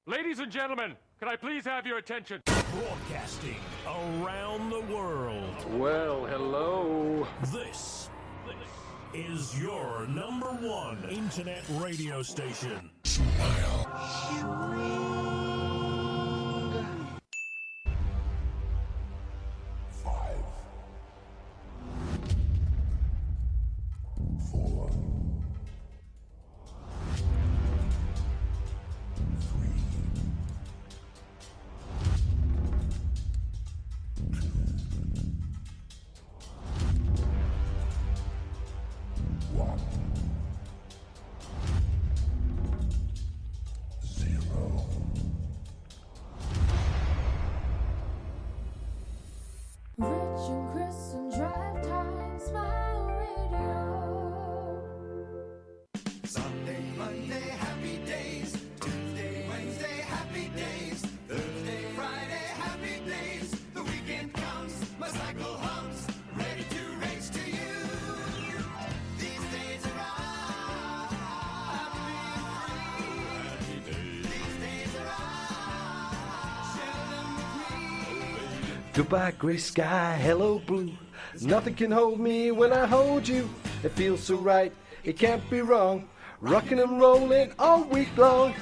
Ladies and gentlemen, can I please have your attention? Broadcasting around the world. Well, hello. This is your number one internet radio station. Smile. 5, 4, 0. Rich and Chris and Drive Time, Smile Radio. Sunday, Monday, happy days. Tuesday, Wednesday, happy days. Thursday, Friday, happy days. The weekend comes, my cycle hums, ready to race to you. These days are ours. I'm being free. These days are ours. Share them with me. Goodbye, grey sky, hello, blue. Nothing can hold me when I hold you. It feels so right, it can't be wrong. Rocking and rolling all week long.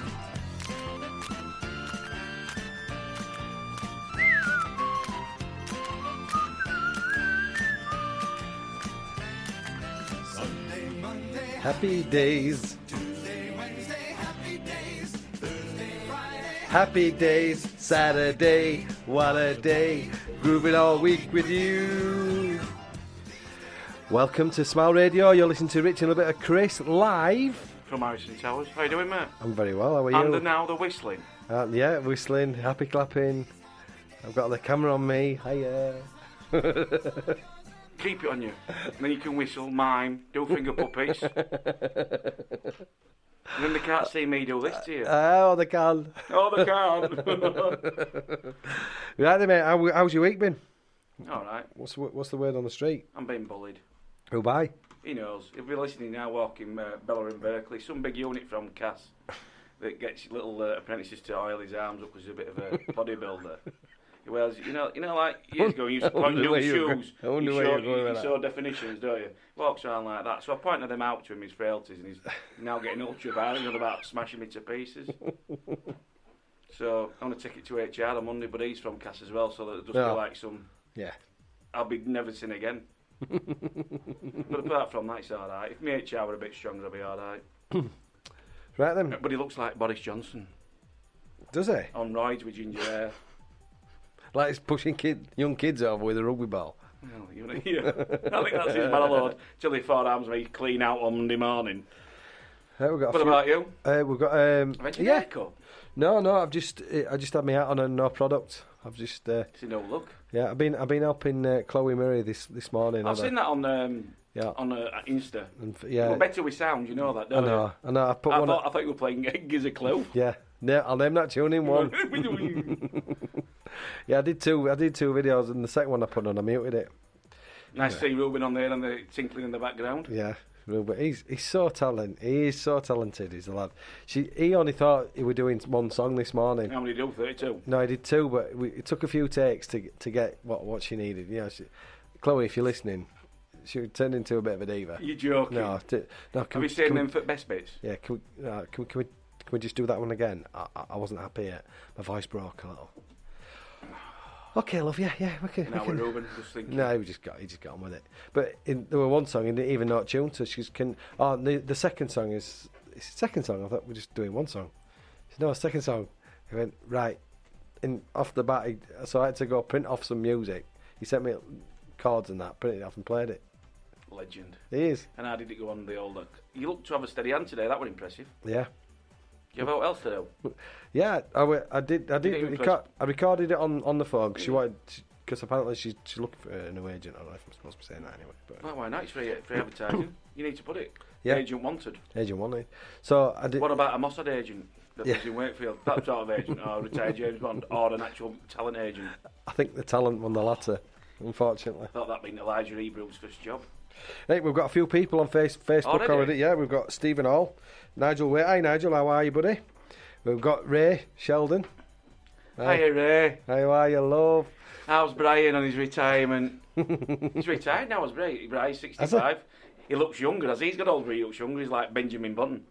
Sunday, Monday, Happy days, Tuesday, Wednesday, happy days. Thursday, Friday, happy days, Saturday, what a day. Grooving all week with you. Welcome to Smile Radio. You're listening to Rich and a bit of Chris live. From Harrison Towers. How you doing, mate? I'm very well, how are you? And now the whistling. Yeah, whistling, happy clapping. I've got the camera on me. Hiya. Keep it on you. And then you can whistle, mime, do finger puppies. And then they can't see me do this to you. Oh, they can. Oh, they can't. Right then, mate, how's your week been? All right. What's the word on the street? I'm being bullied. Who by? He knows. He'll be listening now, walking Bella in Berkeley. Some big unit from Cass that gets little apprentices to oil his arms up as a bit of a bodybuilder. He wears, you know, like years ago, you used to point new shoes. I wonder where you're going with You saw definitions, don't you? Walks around like that. So I pointed them out to him, his frailties, and he's now getting ultra violent on about smashing me to pieces. So I'm going to take it to HR on Monday, but he's from Cass as well, so that it'll just be like some... Yeah. I'll be never seen again. But apart from that, it's alright. If my HR were a bit stronger, I'd be alright. Right then. But he looks like Boris Johnson. Does he? On roids with ginger hair. Like he's pushing young kids over with a rugby ball. Well, yeah. I think that's his man till he forearms me clean out on Monday morning. What about you? We've got haircut? No, I just had my hat on and no product. I've just It's no look. Yeah, I've been helping Chloe Murray this morning. I've seen that on Insta. And yeah, We're better with sound, you know that, don't you? I know. I thought you were playing Gives a Clue. Yeah, I'll name that tune in one. Yeah, I did two videos, and the second one I put on, I muted it. Nice to see Ruben on there and the tinkling in the background. Yeah, Ruben, he's so talented. He is so talented. He's a lad. He only thought he was doing one song this morning. How many do? 32. No, he did two, but it took a few takes to get what she needed. Yeah, Chloe, if you're listening, she turned into a bit of a diva. You're joking. No. Have you seen them for best bits? Yeah, can we just do that one again? I wasn't happy yet. My voice broke a little. Okay, love, yeah, okay. Now with Ruben, just thinking. No, he just got on with it. But there was one song he didn't even know tune, so the second song it's the second song. I thought we're just doing one song. He said, no, second song. He went right, and off the bat, so I had to go print off some music. He sent me chords and that, printed it off and played it. Legend. He is. And how did it go on the old? You looked to have a steady hand today. That was impressive. Yeah. You have what else to do? Yeah, I did. I recorded it on the phone because apparently she's looking for a new agent. I don't know if I'm supposed to be saying that anyway. But why not? It's free advertising. You need to put it. Yeah. Agent wanted. So I did. What about a Mossad agent that lives in Wakefield? That sort of agent, or retired James Bond, or an actual talent agent? I think the talent won the latter, unfortunately. I thought that'd been Elijah Hebrew's first job. Hey, we've got a few people on Facebook already. Yeah, we've got Stephen Hall, Nigel Waite. Hi Nigel, how are you, buddy? We've got Ray Sheldon. Hiya, Ray. How are you, love? How's Brian on his retirement? He's retired now, is Brian? 65. He looks younger. As he's got older, he looks younger. He's like Benjamin Button.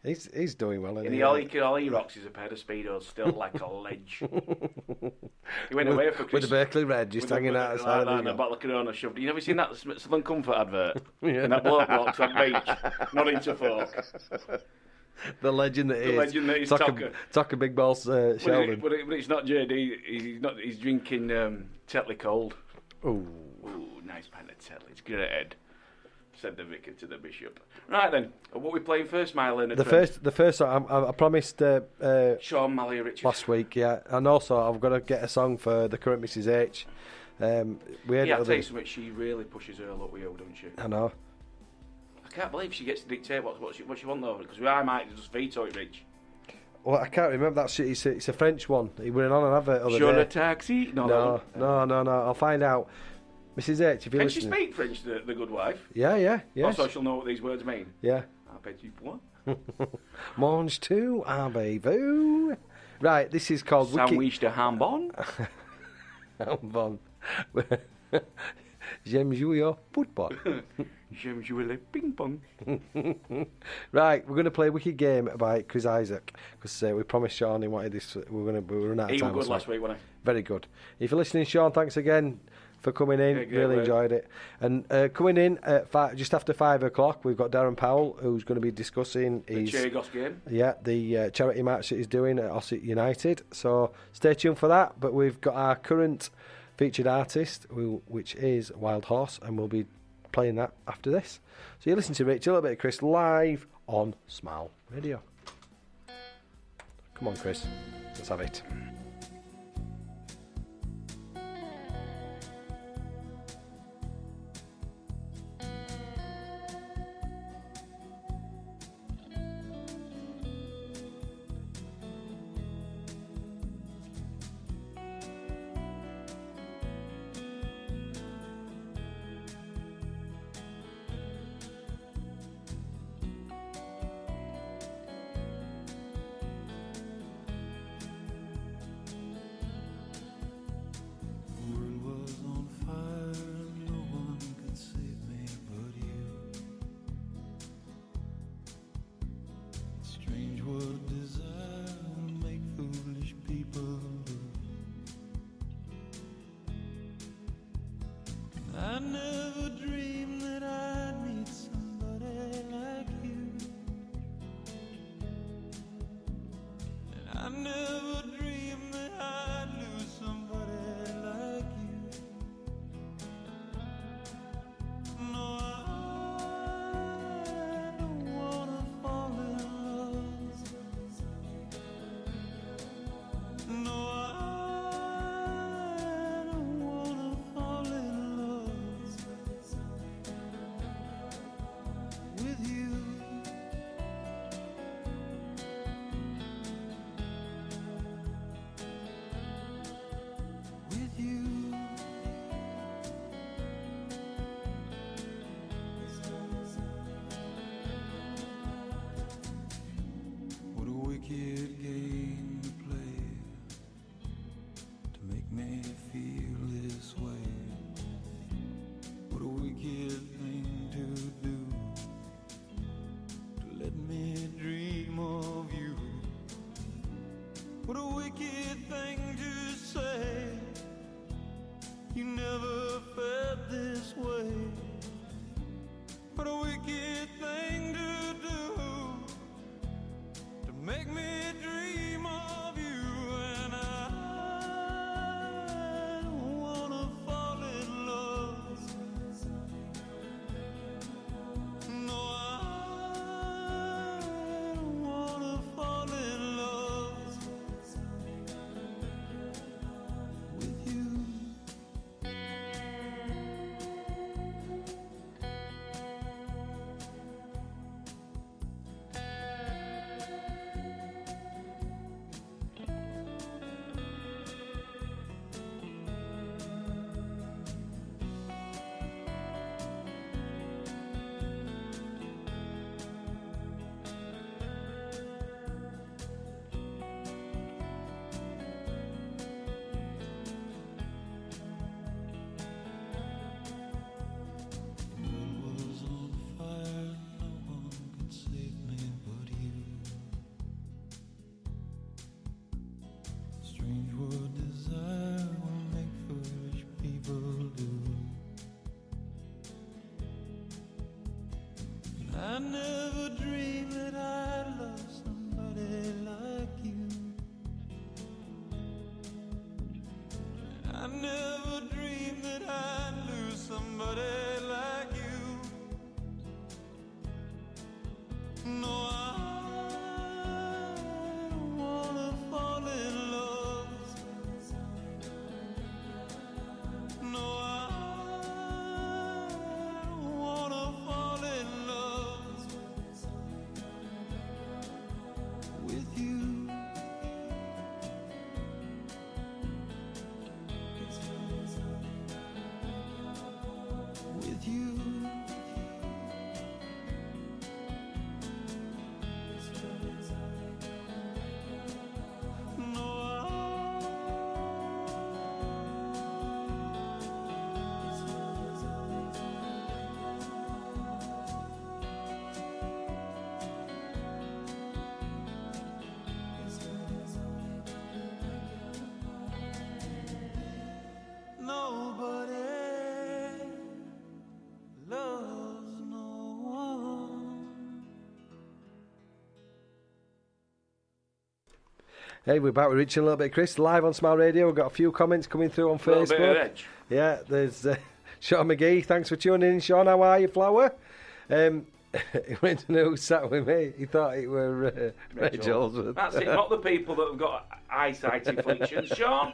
He's doing well. And all he rocks is a pair of Speedos, still like a ledge. He went away for Christmas. With the Berkeley Red just hanging out outside of and a bottle of Corona shoved. You never seen that Southern Comfort advert? Yeah. And that bloke walks on beach, nodding to folk. The legend that is. The legend that is Tucker Big Balls Sheldon. But it's not JD. He's drinking Tetley Cold. Ooh, nice pint of Tetley. It's great. Said the vicar to the bishop. Right then, what are we playing first, Smile? The first song I promised Sean Malloy Richards last week, yeah, and also I've got to get a song for the current Mrs H. We had I'll tell you something. She really pushes her luck with you, don't she? I know. I can't believe she gets to dictate what she wants though, because I might just veto it, Rich. Well, I can't remember that shit. It's a French one. He went on an advert the other Sure, day. a taxi? No. I'll find out. Mrs H, if you're Can listening. she speak French, the good wife? Yeah. Also, she'll know what these words mean. Yeah. I bet you what? Mange tout, avez-vous? Right, this is called Sandwich de Hambon. Hambon. J'aime jouer au football. J'aime jouer le ping pong. Right, we're going to play Wicked Game by Chris Isaac because we promised Sean he wanted this. We were running out of time. He was good last week, wasn't he? Very good. If you're listening, Sean, thanks again for coming in. Really enjoyed it. And coming in at just after 5 o'clock, we've got Darren Powell, who's going to be discussing his Chagos game. Yeah, the charity match that he's doing at Ossett United. So stay tuned for that. But we've got our current featured artist, which is Wild Horse, and we'll be playing that after this. So you listen to Rich, a little bit of Chris, live on Smile Radio. Come on, Chris, let's have it. I never dreamed that I'd meet somebody like you, and I never dreamed that I'd lose somebody like you. No, I don't wanna fall in love. No, I don't wanna fall in love with you. With you. What a wicked game to play to make me feel this way. What a wicked thing to do to let me dream of you. What a wicked thing to say. You never felt this way. What a wicked thing to do to make me dream never dreamed that I'd love somebody like you. And I never dreamed that I'd lose somebody like you. No, I don't wanna fall in love. No, I don't wanna fall in love with you. With you. No, nobody loves no one. Hey, we're back with Rich and a little bit of Chris live on Smile Radio. We've got a few comments coming through on A little Facebook. bit of edge. Yeah, there's Sean McGee. Thanks for tuning in, Sean. How are you, Flower? He went to know who sat with me. He thought it were Rachel. That's it, not the people that have got eyesight afflictions, Sean.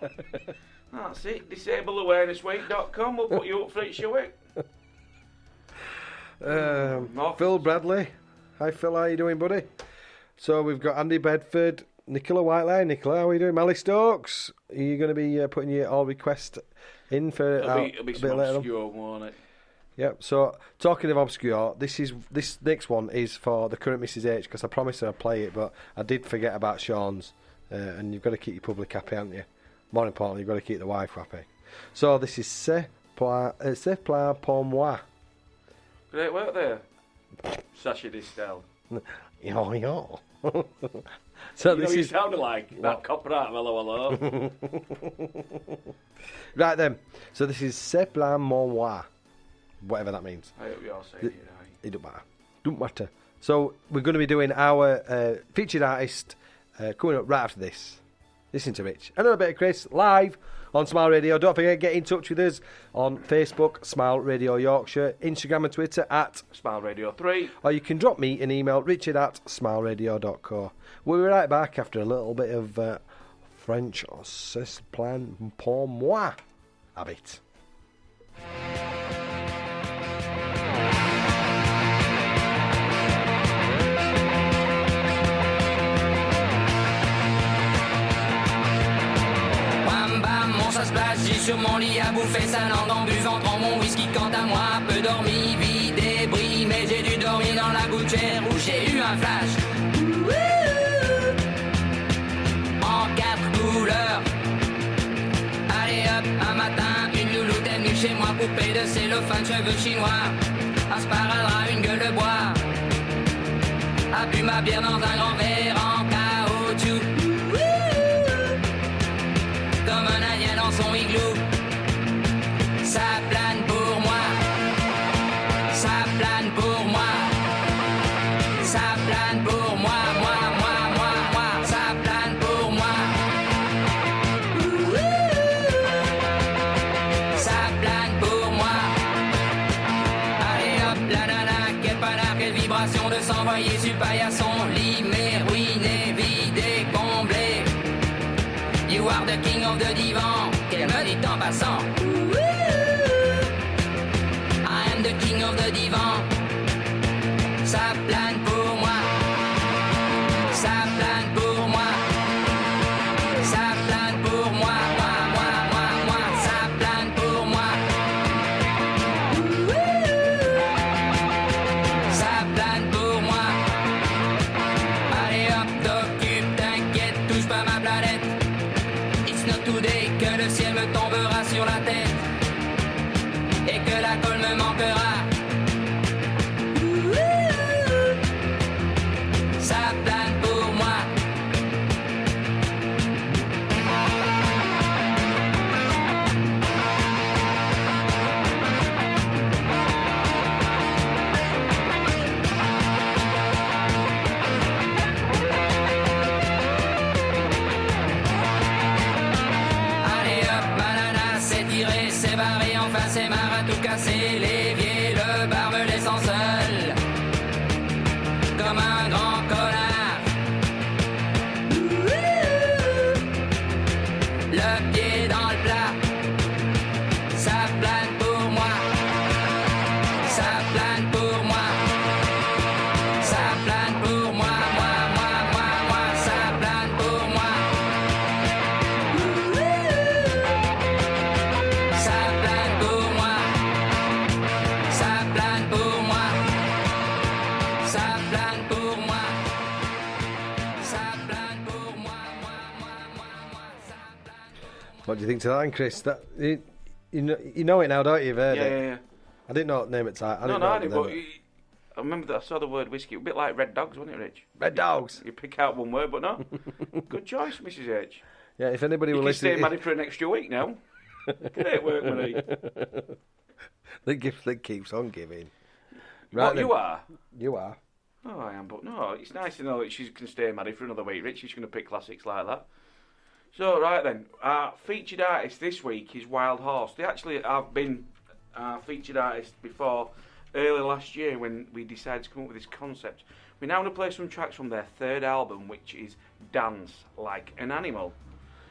That's it. DisableAwarenessWeek.com. We'll put you up for each week. Phil Bradley. Hi, Phil. How are you doing, buddy? So we've got Andy Bedford, Nicola Whiteley. Nicola, how are you doing? Mally Stokes. Are you going to be putting your all request in for It'll be a some bit later on? obscure, won't it? Yep. So talking of obscure, this next one is for the current Mrs H because I promised her I'd play it, but I did forget about Sean's, and you've got to keep your public happy, haven't you? More importantly, you've got to keep the wife happy. So this is C'est plein pour moi. Great work there, Sacha Distel. Yo, yo. So You know this what you is sounded like? That copper out, hello, hello. right then. So this is C'est plein pour moi, whatever that means. I hope you're saying it right. It don't matter. Don't matter. So we're going to be doing our featured artist coming up right after this. Listen to Rich. And a little bit of Chris live on Smile Radio. Don't forget, get in touch with us on Facebook, Smile Radio Yorkshire, Instagram and Twitter at Smile Radio 3. or you can drop me an email, richard@smileradio.co. We'll be right back after a little bit of French C'est plein pour moi. A bit. Bam bam, mon ça se place, j'ai sur mon lit à bouffer sa langue en buvant prends mon whisky quant à moi, peu dormi, vie débris, mais j'ai dû dormir dans la gouttière où j'ai eu un flash. En 4 couleurs. Allez hop, un matin, une louloute est venue chez moi, poupée de cellophane, cheveux chinois, un sparadrap, une gueule de bois, a bu ma bière dans un grand verre en caoutchouc. Comme un indien dans son igloo. Ça plane pour moi. Ça plane pour moi. Ça plane pour moi. Moi. Ça plane pour moi. Ça plane pour moi. Allez hop, la nana, quel panard, quelle vibration de s'envoyer sur paillasson. Limé, ruiné, vidé, comblé. You are the king of the divan, qu'elle me dit en passant. I am the king of the divan. Ça plane pour moi. Ça plane pour moi. Ça plane pour moi. Moi. Ça plane pour moi. Ça plane pour moi. Allez hop, t'occupe, t'inquiète, touche pas ma planète. It's not today que le ciel me tombera sur la tête et que la colle me manquera. Ça plane pour moi. What do you think to that, then, Chris? That you know it now, don't you? You've heard it. Yeah. I didn't know name it. I didn't. But I remember that I saw the word whiskey. A bit like Red Dogs, wasn't it, Rich? Red Dogs. You pick out one word, but no. Good choice, Mrs. H. Yeah, if anybody will you can listen, stay married for an extra week now. Great work, Marie. The gift that keeps on giving. Right, what, you are? You are. Oh, I am, but no, it's nice to know that she can stay married for another week, Rich. She's going to pick classics like that. So, right then, our featured artist this week is Wild Horse. They actually have been featured artist before, early last year, when we decided to come up with this concept. We're now going to play some tracks from their third album, which is Dance Like an Animal.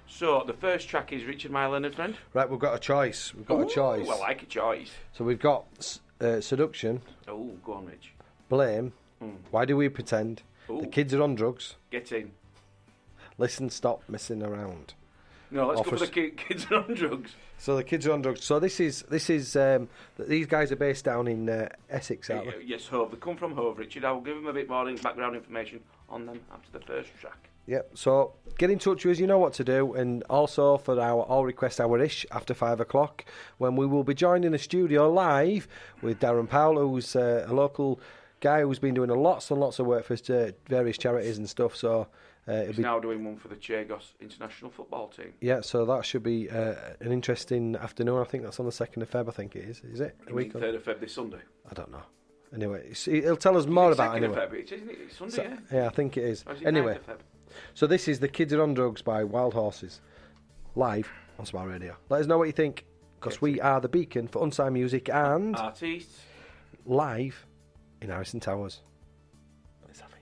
So, the first track is Richard, My Learned Friend. Right, we've got a choice. I like a choice. So we've got Seduction. Oh, go on, Rich. Blame. Why Do We Pretend? Ooh. The Kids Are on Drugs. Get in. Listen, Stop Messing Around. No, let's go for the Kids Are on Drugs. So the Kids Are on Drugs. So this is these guys are based down in Essex, aren't they? Yes, Hove. They come from Hove, Richard. I will give them a bit more background information on them after the first track. Yep. So get in touch with us. You know what to do, and also for our All Request Hour-ish after 5 o'clock, when we will be joined in the studio live with Darren Powell, who's a local guy who's been doing lots and lots of work for various charities and stuff. So. He's now doing one for the Chagos international football team. Yeah, so that should be an interesting afternoon. I think that's on the 2nd of Feb, I think it is. Is it? You mean 3rd of Feb this Sunday? I don't know. Anyway, he'll tell us more about it. 2nd of Feb, isn't it? It's Sunday, so, yeah? Yeah, I think it is. Or is it Anyway, 9th of Feb? So this is The Kids Are on Drugs by Wild Horses, live on Smile Radio. Let us know what you think, because we are the beacon for unsigned music and artists live in Harrison Towers. Let's have it.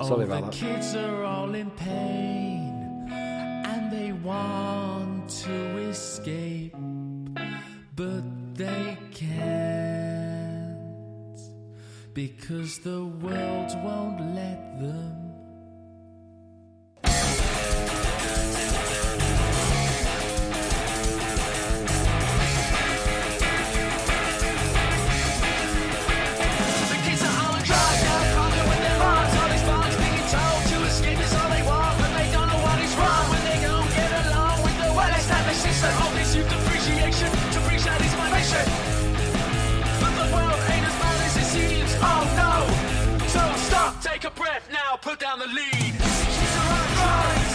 Sorry about that. The kids are all in pain and they want to escape, but they can't because the world won't let them. Take a breath now, put down the lead. The kids are on drugs.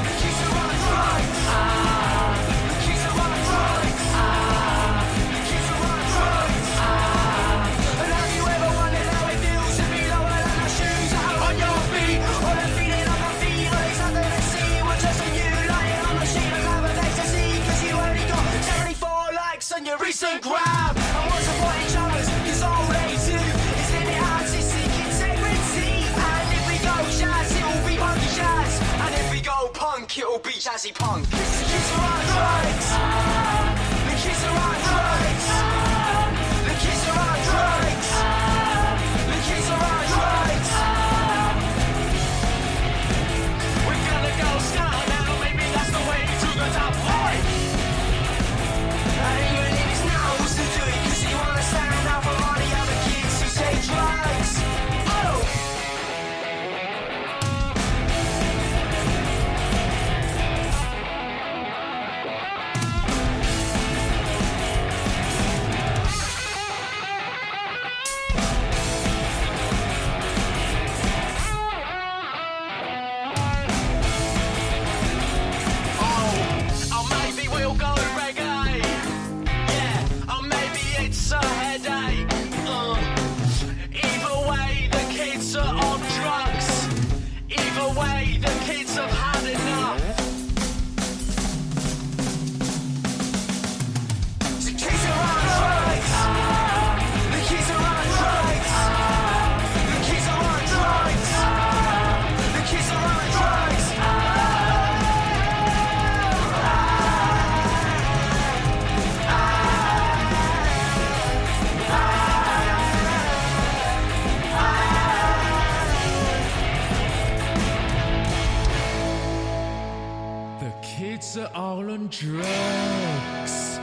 The kids are on drugs. The kids are on drugs. The kids are on drugs. And have you ever wondered how it feels to be lower than our shoes out on your feet? Or the feeling on your feet when it's under the sea? We're just a you lying on the sheet of have ecstasy, cause you only got 74 likes on your recent grab. And what's the point in showers? Cause all they do is in it artistic integrity. And if we go jazz, it'll be punky jazz. And if we go punk, it'll be jazzy punk. The kids are on drugs. The kids are on drugs. The kids are on drugs. The kids are on drugs. We're gonna go sky now, maybe that's the way to the top. Oi! And even if it's now, we'll still do it, cause you wanna stand out for all the other kids who take drugs. Oh! Oh, maybe we'll go reggae. Yeah, or maybe it's a headache. Either way, the kids are on drugs. Either way, the kids have had enough. The kids are on drugs. The kids are on drugs. The kids are on drugs. The kids are on drugs. The kids are all on drugs,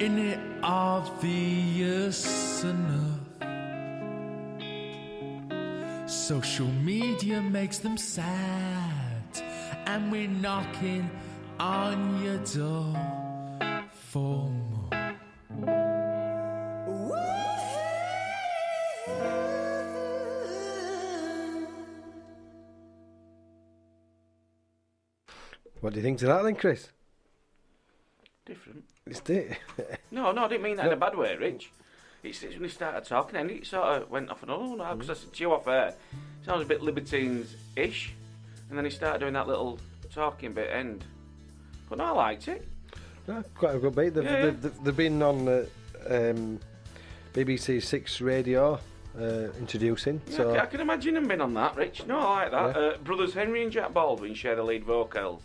in it obvious. enough. Social media makes them sad, and we're knocking on your door for more. What do you think to that then, Chris? Different. It's it. No, I didn't mean that in a bad way, Rich. It's when he started talking, and it sort of went off and on, because I said to you off air, it sounds a bit Libertines-ish, and then he started doing that little talking bit end. But no, I liked it. Yeah, quite a good beat. They've been on BBC Six Radio introducing. Yeah, so I can imagine them being on that, Rich. No, I like that. Yeah. Brothers Henry and Jack Baldwin share the lead vocals.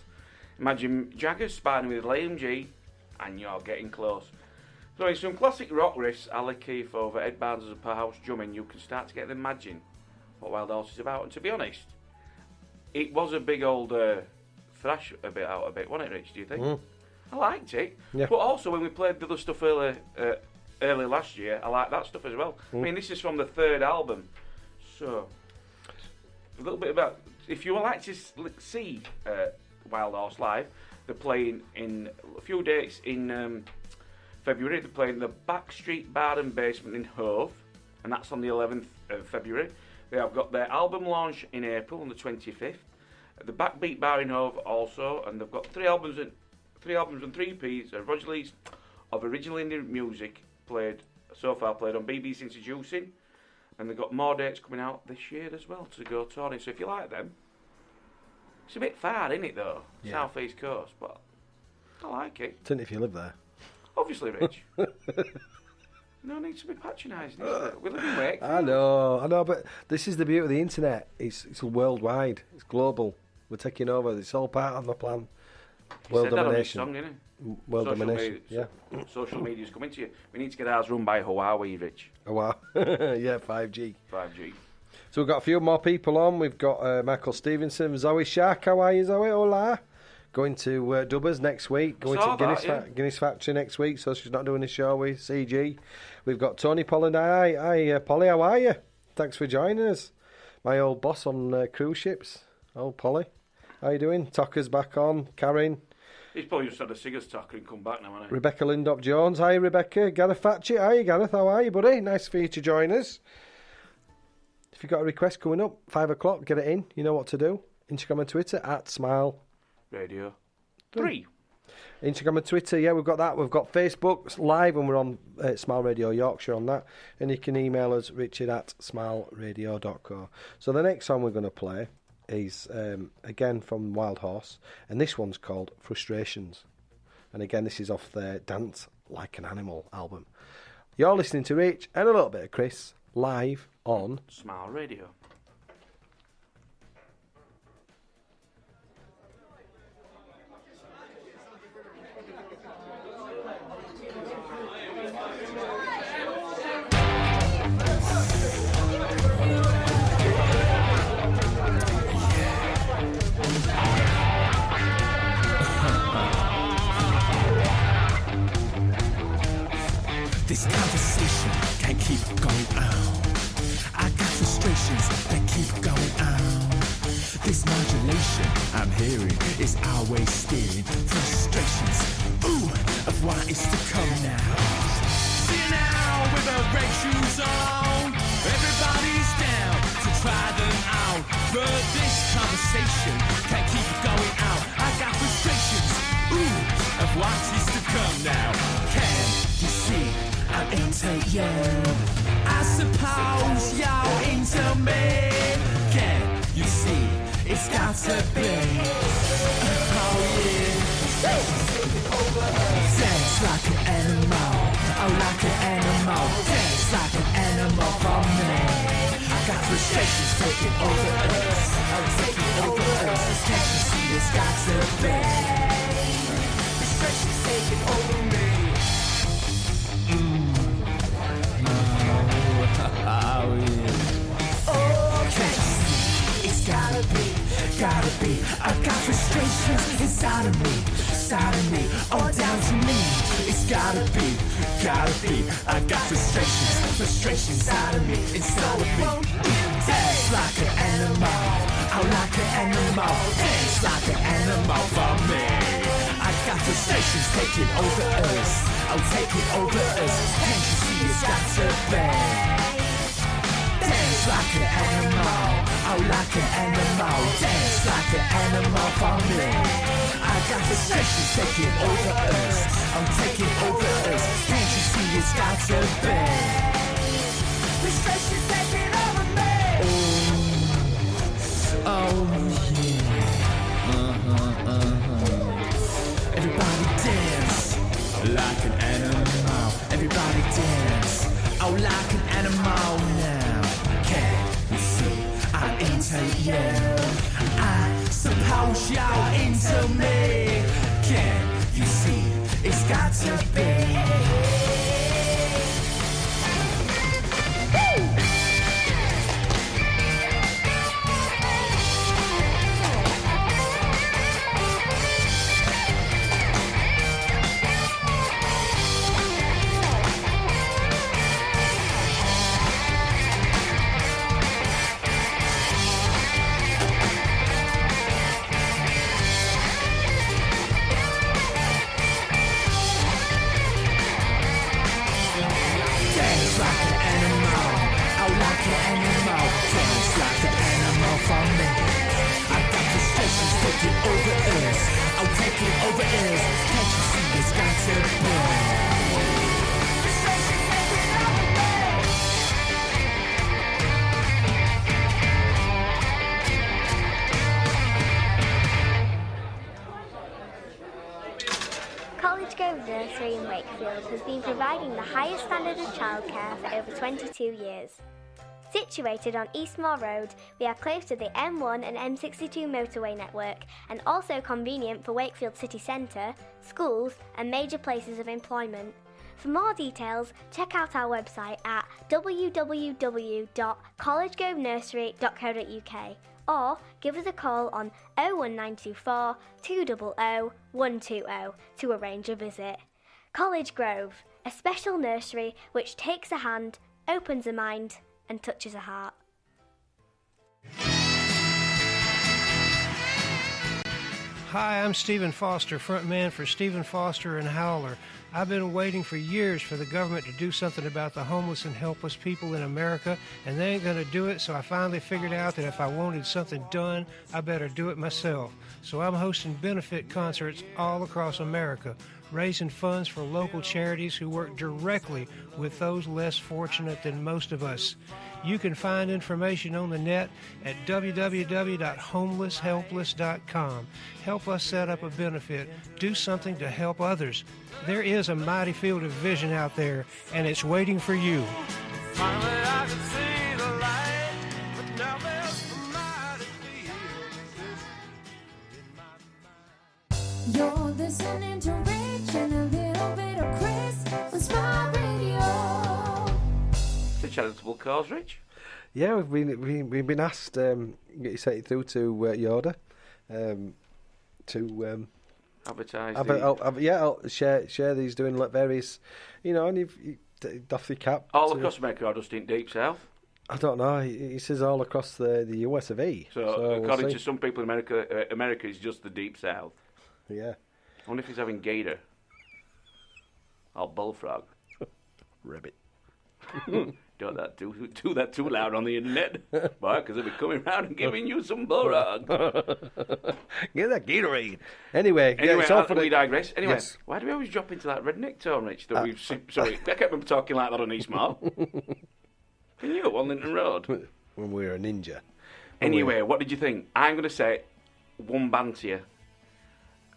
Imagine Jagger sparring with Liam G, and you're getting close. So in some classic rock riffs, Ali Keith over Ed Barnes' Powerhouse drumming, you can start to get the imagine what Wild Horse is about. And to be honest, it was a big old thrash a bit, wasn't it, Rich, do you think? I liked it. Yeah. But also when we played the other stuff early last year, I liked that stuff as well. I mean, this is from the third album. So, a little bit about, if you would like to see Wild Horse live, they're playing in a few dates in February. They're playing the Backstreet Bar and Basement in Hove, and that's on the 11th of February. They have got their album launch in April on the 25th. The Backbeat Bar in Hove also, and they've got three albums and 3 EPs of original indie music played on BBC Introducing, and they've got more dates coming out this year as well to go touring. So if you like them, it's a bit far, isn't it though? Yeah. South East Coast, but I like it. Isn't it if you live there? Obviously, Rich. No need to be patronising, is there? We live in Wakefield. I know, but this is the beauty of the internet. It's worldwide. It's global. We're taking over. It's all part of the plan. World domination. Song, innit? World Social domination. media, Yeah. Social media's coming to you. We need to get ours run by Huawei, Rich. Oh wow. Yeah, 5G. 5G. So we've got a few more people on. We've got Michael Stevenson, Zoe Shark. How are you, Zoe? Hola. Going to Dubbers next week. Going to Guinness Factory next week, so she's not doing a show with CG. We've got Tony Polland. Hi, Polly, how are you? Thanks for joining us. My old boss on cruise ships. Old Polly. How you doing? Tucker's back on. Karen. He's probably just had a cigarette tucker and come back now, hasn't he? Rebecca Lindop Jones. Hi, Rebecca. Gareth Fatchett. Hi, Gareth. How are you, buddy? Nice for you to join us. If you've got a request coming up, 5 o'clock, get it in. You know what to do. Instagram and Twitter at Smile Radio 3. Instagram and Twitter, yeah, we've got that. We've got Facebook live, and we're on Smile Radio Yorkshire on that. And you can email us, richard@smileradio.co. So the next song we're going to play is, again, from Wild Horse. And this one's called Frustrations. And again, this is off their Dance Like an Animal album. You're listening to Rich and a little bit of Chris live on Smile Radio. This conversation can't keep going on. I got frustrations that keep going on. This modulation I'm hearing is always steering frustrations, of what is to come now. See now with the red shoes on, everybody's down to try them out. But this conversation can't keep going on. I got frustrations, of what is to come now. Can you see? I'm into you. I suppose you're into me. Can you see? It's got to be. Oh yeah. Dance like an animal. Oh, like an animal. Dance like an animal for me. I got frustrations taking over us. Oh, taking over us. Can't you see? It's got to be. Frustrations taking over me. It's gotta be. I got frustrations inside of me, all down to me. It's gotta be. I got frustrations out of me, inside of me. Dance like an animal, out like an animal. Dance like an animal for me. I got frustrations taking over us, taking over us. Can't you see it's got to be? Dance like an animal, out like an animal. Dance like an animal for me. I got frustrations taking over us, taking over us. Can't you see it's got to be? Frustrations taking over me. Oh yeah. Everybody dance like an animal. Everybody dance like an animal now. Can you see I'm into you? I suppose you're into me. Can you see it's got to be? College Grove Nursery in Wakefield has been providing the highest standard of childcare for over 22 years. Situated on Eastmoor Road, we are close to the M1 and M62 motorway network and also convenient for Wakefield city centre, schools and major places of employment. For more details, check out our website at www.collegegrovenursery.co.uk or give us a call on 01924 200 120 to arrange a visit. College Grove, a special nursery which takes a hand, opens a mind and touches a heart. Hi, I'm Stephen Foster, frontman for Stephen Foster and Howler. I've been waiting for years for the government to do something about the homeless and helpless people in America, and they ain't going to do it, so I finally figured out that if I wanted something done, I better do it myself. So I'm hosting benefit concerts all across America, raising funds for local charities who work directly with those less fortunate than most of us. You can find information on the net at www.homelesshelpless.com. Help us set up a benefit. Do something to help others. There is a mighty field of vision out there, and it's waiting for you. Finally I can see the light, but now there's a mighty field. You're listening to Rich and a little bit of Chris on Smile Radio. The charitable cause, Rich? Yeah, we've been asked get you sent it through to Yoda to Advertise. I'll share these doing like various, and you've doff the cap. All across America or just in Deep South? I don't know. He says all across the US of E. So according to some people in America, America is just the Deep South. Yeah. I wonder if he's having gator or bullfrog. Ribbit. Don't do that too loud on the internet, boy, because they'll be coming round and giving you some bullfrog. Get that Gatorade. Anyway, we digress. Anyway, yes. Why do we always drop into that redneck tone, Rich? Sorry, I can't remember talking like that on Eastmore. Can you, on Linton Road? When we were a ninja. Anyway, what did you think? I'm going to say one band to you.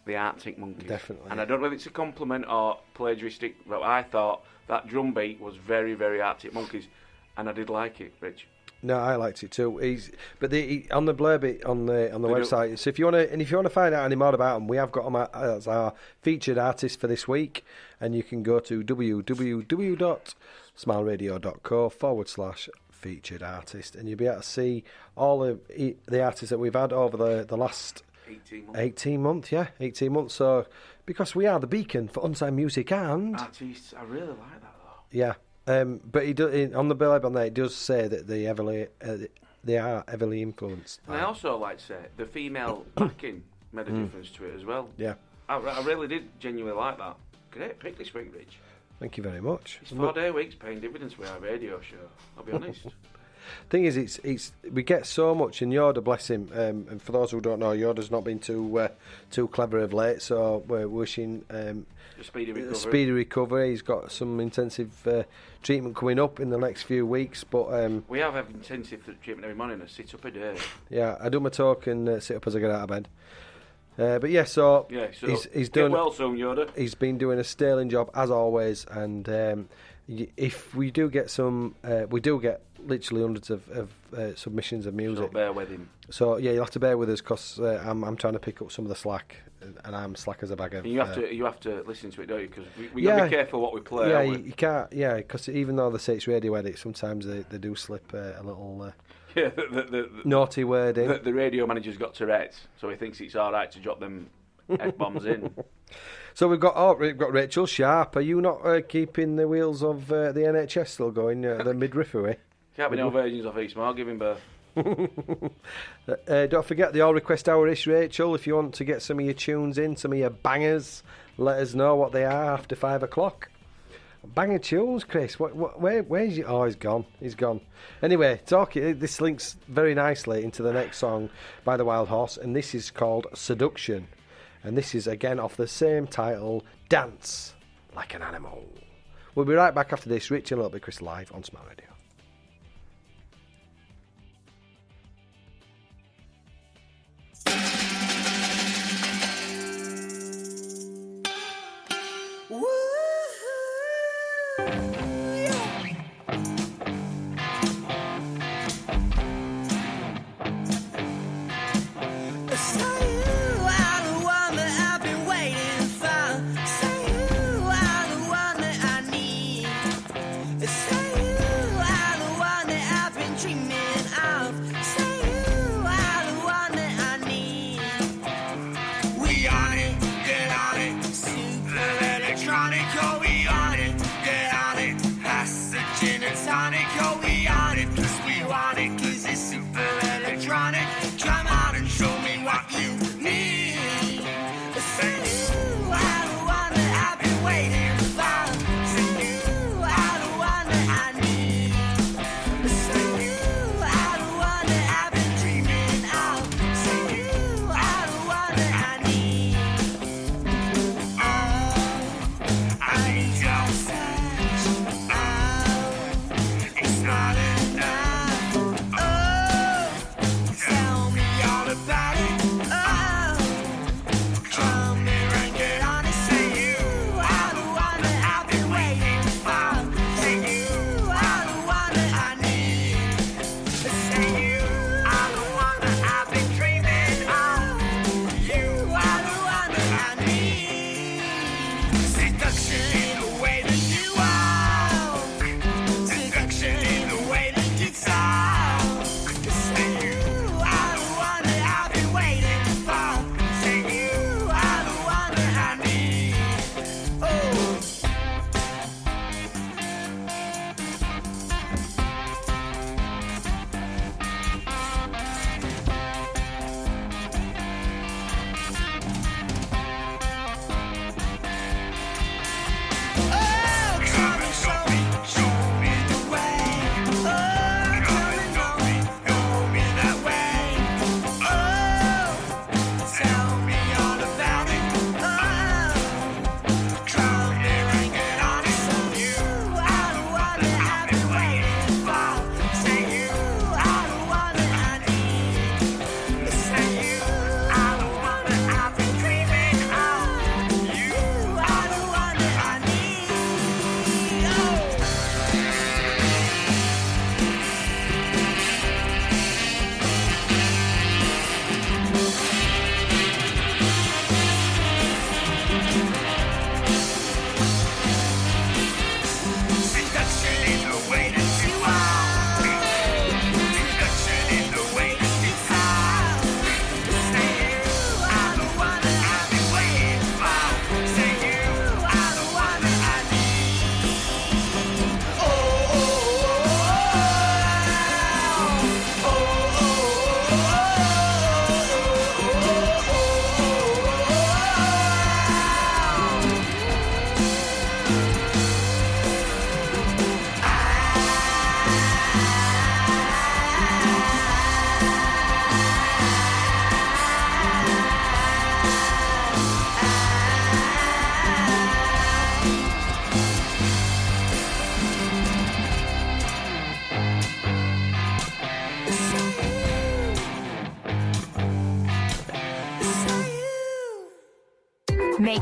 The Arctic Monkeys. Definitely. And I don't know if it's a compliment or plagiaristic, but I thought that drum beat was very, very Arctic Monkeys, and I did like it, Rich. No, I liked it too. On the blurb on the website. So if you want to find out any more about them, we have got them as our featured artist for this week, and you can go to www.smileradio.co/featured artist, and you'll be able to see all of the artists that we've had over the last 18 months. 18 months, yeah, 18 months. So, because we are the beacon for unsigned music and... Artists, I really like that, though. Yeah, but on the bill on there, it does say that they are heavily influenced. And I also like to say the female backing made a difference to it as well. Yeah. I really did genuinely like that. Great pick this week, Rich. Thank you very much. It's 4-day weeks paying dividends with our radio show, I'll be honest. Thing is, it's we get so much, and Yoda, bless him. And for those who don't know, Yoda's not been too clever of late, so we're wishing A speedy recovery. speedy recovery. He's got some intensive treatment coming up in the next few weeks, but we have intensive treatment every morning. I sit up a day. yeah, I do my talk and sit up as I get out of bed. But yeah, so he's get done well soon, Yoda. He's been doing a sterling job as always, and if we do get some, we do get literally hundreds of submissions of music. So bear with him. So yeah, you'll have to bear with us because I'm trying to pick up some of the slack, and I'm slack as a bag of. And you have to listen to it, don't you? Because we got to be careful what we play. Yeah, you can't. Yeah, because even though they say it's radio edit, sometimes they do slip a little. Yeah, naughty word in. The radio manager's got Tourette's, so he thinks it's all right to drop them F-bombs in. So we've got Rachel Sharp. Are you not keeping the wheels of the NHS still going, the midwifery? Can't be no virgins off Eastmore giving birth. Don't forget the All Request Hour-ish, Rachel. If you want to get some of your tunes in, some of your bangers, let us know what they are after 5 o'clock. Banger tunes, Chris. Where's you? Oh, he's gone. He's gone. Anyway, this links very nicely into the next song by the Wild Horse, and this is called Seduction. And this is again off the same title, Dance Like an Animal. We'll be right back after this. Rich and a little bit, Chris, live on Smile Radio.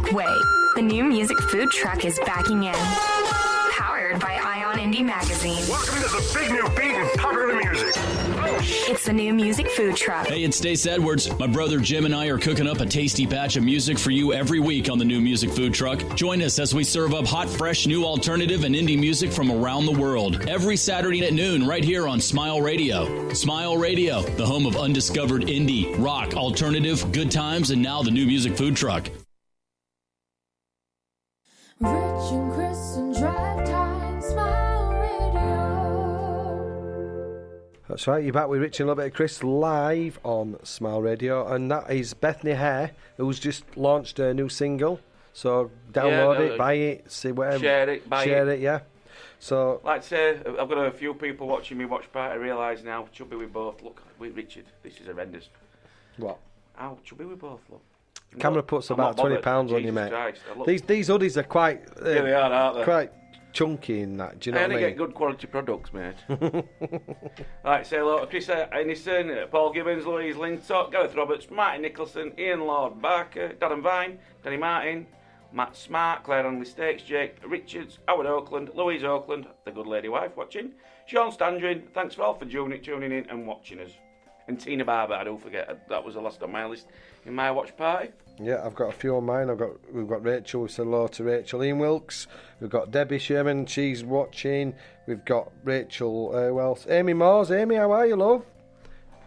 Make way. The new music food truck is backing in. Powered by Ion Indie Magazine. Welcome to the big new beat and popular music. It's the new music food truck. Hey, it's Stace Edwards. My brother Jim and I are cooking up a tasty batch of music for you every week on the new music food truck. Join us as we serve up hot, fresh, new alternative and indie music from around the world. Every Saturday at noon right here on Smile Radio. Smile Radio, the home of undiscovered indie, rock, alternative, good times, and now the new music food truck. Rich and Chris and Drive Time, Smile Radio. That's right, you're back with Rich and a little bit of Chris live on Smile Radio, and that is Bethany Hare, who's just launched a new single. So download it, buy it, see whatever, share it, buy it. Yeah. So, like I say, I've got a few people watching me watch party. I realise now, chubby we both look. Richard, this is horrendous. What? How chubby we both look. Camera puts I'm about not £20 bothered. on you, mate. Christ, These hoodies are quite, yeah, they are, aren't they? quite chunky in that. Do you know I what I only mean? get good quality products, mate. Right, say hello to Chris Innison, Paul Gibbons, Louise Lintott, Gareth Roberts, Martin Nicholson, Ian Lord Barker, Darren Vine, Danny Martin, Matt Smart, Claire Angley Stakes, Jake Richards, Howard Oakland, Louise Oakland, the good lady wife watching, Sean Standrin. Thanks for all for tuning in and watching us. And Tina Barber, I don't forget, that was the last on my list in my watch party. Yeah, I've got a few on mine. We've got Rachel. We said hello to Rachel. Ian Wilkes. We've got Debbie Sherman. She's watching. We've got Rachel. Who else? Amy Moores. Amy, how are you, love?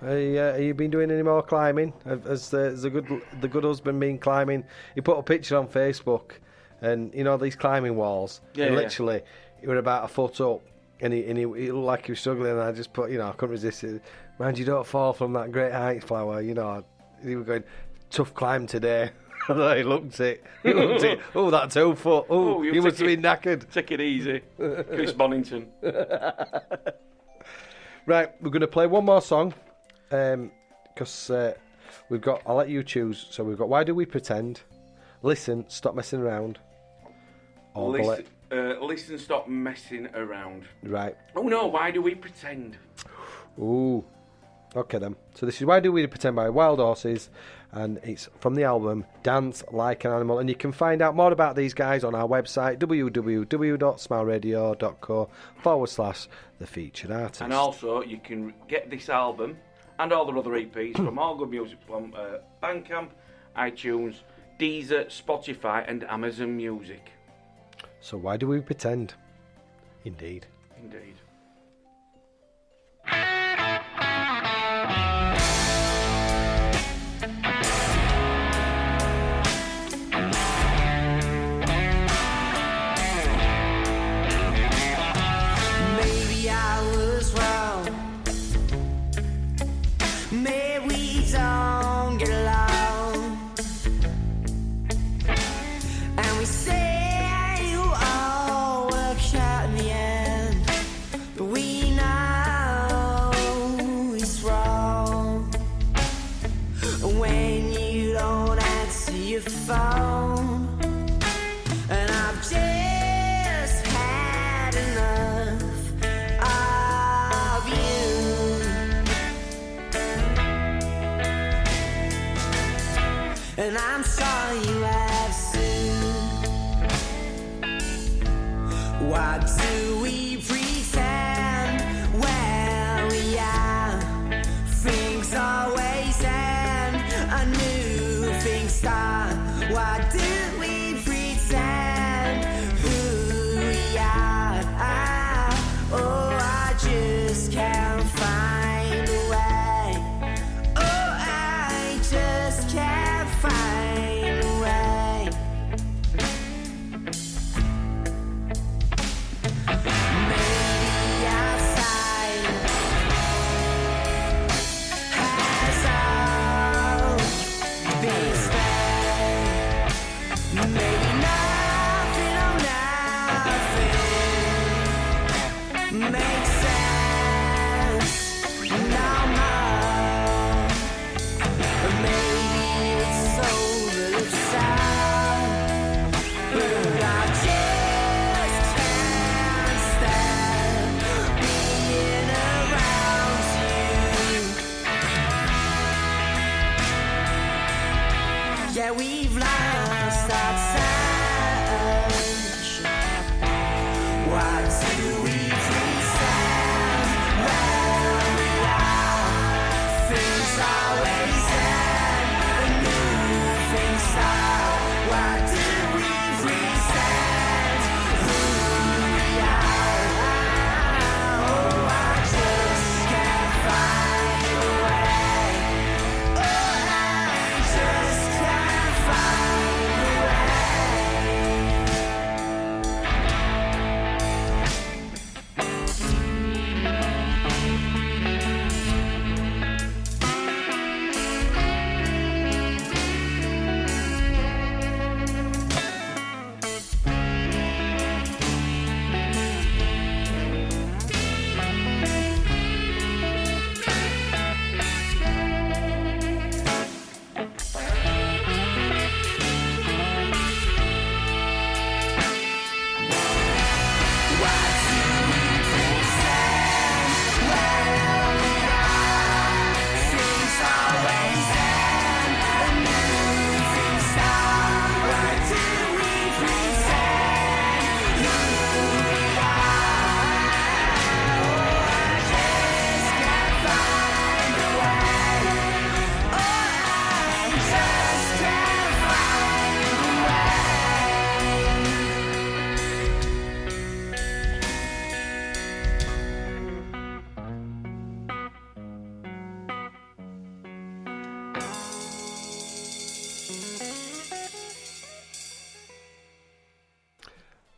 Have you been doing any more climbing? Has the good husband been climbing? He put a picture on Facebook, and you know these climbing walls. Yeah. And literally, he was about a foot up, and he looked like he was struggling. And I just put, I couldn't resist it. Mind you, don't fall from that great height, flower. He was going. Tough climb today. He looked it. Oh, that 2 foot. Oh, you must have been knackered. Take it easy. Chris Bonington. Right, we're going to play one more song. Because we've got, I'll let you choose. So we've got Why Do We Pretend? Listen, Stop Messing Around. Or listen, Stop Messing Around. Right. Oh no, Why Do We Pretend? Ooh. Okay then. So this is Why Do We Pretend by Wild Horses, and it's from the album Dance Like an Animal. And you can find out more about these guys on our website, www.smileradio.co/the featured artist. And also, you can get this album and all the other EPs from All Good Music from Bandcamp, iTunes, Deezer, Spotify, and Amazon Music. So why do we pretend? Indeed. Indeed. Maybe I was wrong. Maybe we don't get along. And we say you all work out in the end, but we know it's wrong. When you don't answer your phone, and I've just had enough of you. And I'm sorry you have soon. Why do we pretend? Well, we are. Things always end. A new thing start. Why do we pretend who we are? Oh, I just can't find a way. Oh, I just can't find a way.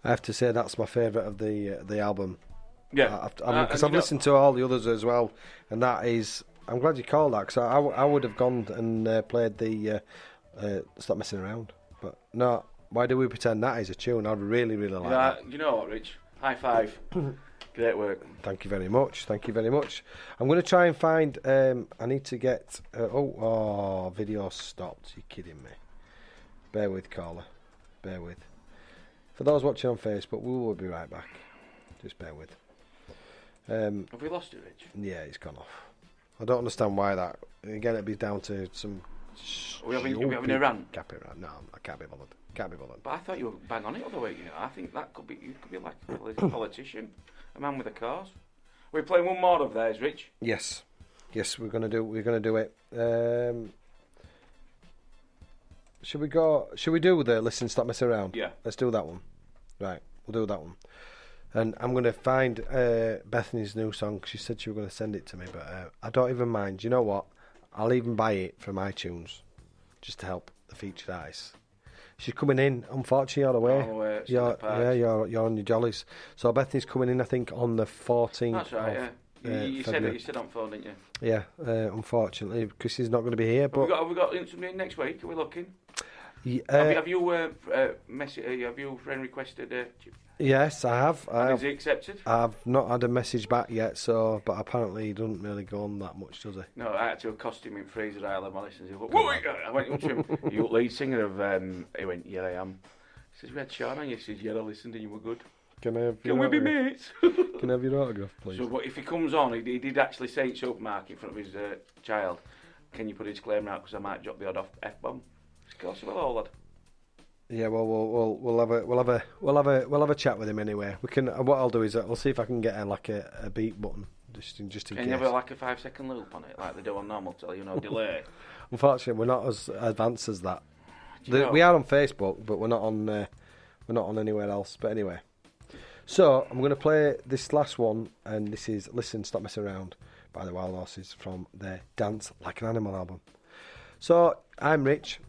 I have to say that's my favourite of the album. Yeah. Because I've listened to all the others as well, and that is... I'm glad you called that, because I would have gone and played the Stop Messing Around. But no, Why Do We Pretend that is a tune. I really, really like that. You know what, Rich? High five. Great work. Thank you very much. Thank you very much. I'm going to try and find... I need to get... video stopped. You're kidding me. Bear with, caller. Bear with. For those watching on Facebook, we will be right back. Just bear with. Have we lost it, Rich? Yeah, it's gone off. I don't understand why that. Again, it'd be down to some... Are we having a rant? No, I can't be bothered. Can't be bothered. But I thought you were bang on it other week, you know. I think that could be... You could be like a politician. A man with a cause. We're playing one more of theirs, Rich. Yes. Yes, we're gonna do it. Should we do the Listen Stop Messing Around? Yeah. Let's do that one. Right, we'll do that one. And I'm going to find Bethany's new song. She said she was going to send it to me, but I don't even mind. You know what? I'll even buy it from iTunes just to help the featured artists. She's coming in. Unfortunately, you're away. You're on your jollies. So Bethany's coming in, I think, on the 14th. That's right, yeah. You said on phone, didn't you? Yeah, unfortunately, because she's not going to be here. But have we got somebody in next week? Are we looking? Have you friend requested? Yes, I have. Is he accepted? I've not had a message back yet, but apparently he doesn't really go on that much, does he? No, I had to accost him in Fraser Isle of Madison. I went up to him. You lead singer of... he went, yeah, I am. He says, we had Sean on you. He says, yeah, I listened and you were good. Can we be mates? Can I have your autograph, please? So, but if he comes on, he did actually say in supermarket in front of his child, can you put a disclaimer out because I might drop the odd F-bomb? Of course he will, all lad. Yeah, well, we'll have a chat with him anyway. We can. What I'll do is I'll see if I can get a beep button just in case. Can you have a 5-second loop on it like they do on normal telly, delay? Unfortunately, we're not as advanced as that. We are on Facebook, but we're not on anywhere else. But anyway, so I'm going to play this last one, and this is "Listen, Stop Messing Around" by the Wild Horses from their "Dance Like an Animal" album. So I'm Rich.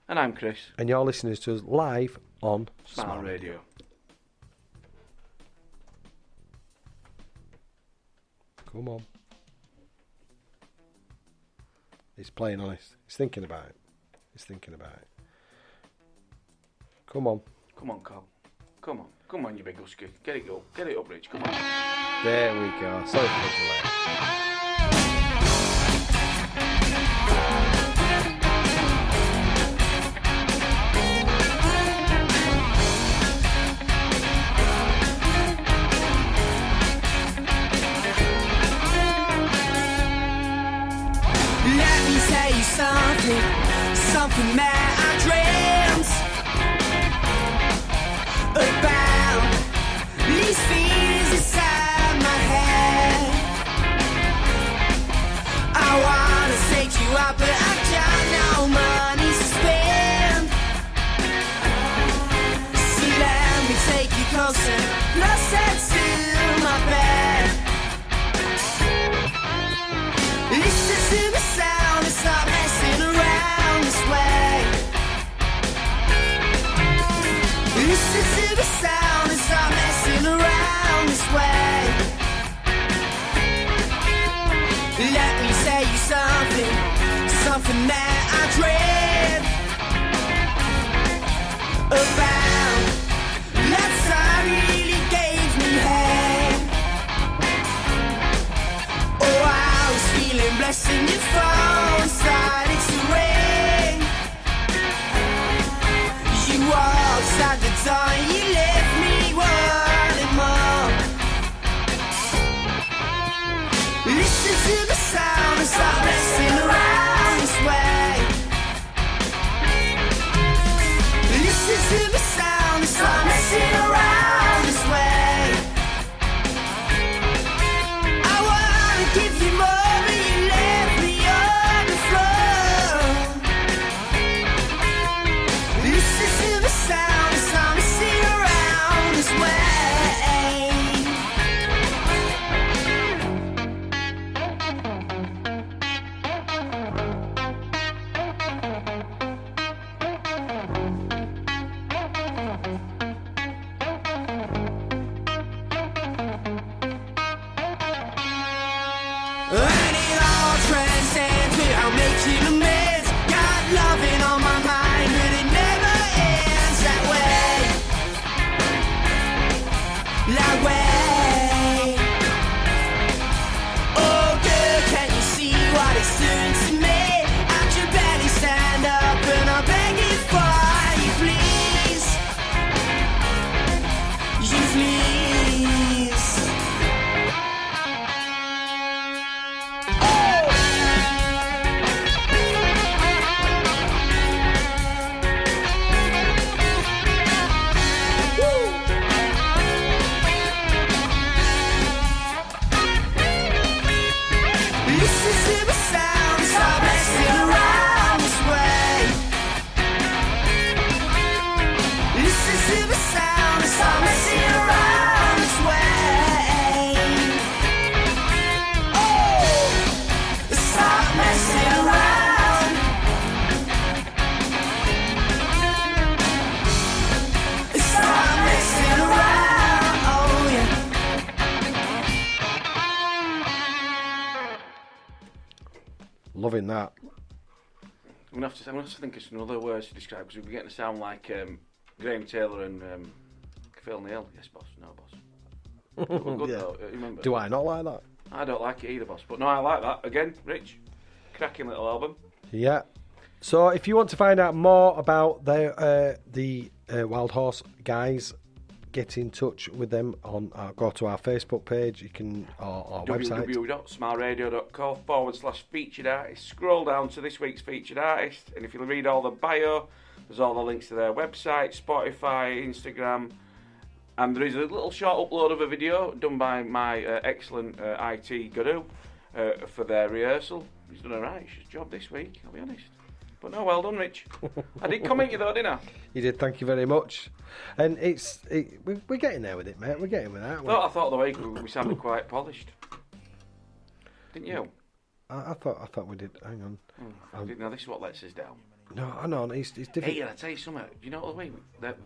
And I'm Chris. And you're listening to us live on Smile Radio. Come on. He's playing honest. He's thinking about it. Come on. Come on, Carl. Come on, you big husky. Get it up, Rich. Come on. There we go. Sorry for the delay. Something that I dreamt about. These fears inside my head. I wanna take you out, but I got no money to spend. So let me take you closer, closer to my bed. Listen to the sound and stop messing around this way. Listen to the sound and stop messing around this way. Let me tell you something that I dread about. Last time really gave me head. Oh, I was feeling blessed and your phone started to ring. You walked out the door and you left me wanting more. Listen to the sound and stop messing around this way. till I'm mad. Got loving on my mind, but it never ends that way. That way. Oh girl, can't you see what it's doing to me? I can barely stand up and I'm begging for you, please. You please. Oh! Listen to the sound, stop messing around this way. Listen to the sound, stop messing around this way. Oh, stop messing around. Stop messing around. Oh yeah. Loving that. I'm gonna have to think of some other words to describe because we're getting to sound like Graham Taylor and Phil Neal. Yes, boss. No, boss. We're good Yeah. though. Remember? Do I not like that? I don't like it either, boss. But no, I like that. Again, Rich, cracking little album. Yeah. So if you want to find out more about the Wild Horse guys, get in touch with them on go to our Facebook page. You can our website. www.smileradio.co/featured artist. Scroll down to this week's featured artist, and if you read all the bio, there's all the links to their website, Spotify, Instagram, and there is a little short upload of a video done by my excellent IT guru for their rehearsal. He's done a right job this week, I'll be honest. But no, well done, Rich. I did comment you though, didn't I? You did. Thank you very much. And we're getting there with it, mate. We're getting with that. Well, I thought the way we sounded quite polished. Didn't you? I thought we did. Hang on. I didn't know this is what lets us down. No, I know. It's different. Hey, I tell you something. Do you know what the way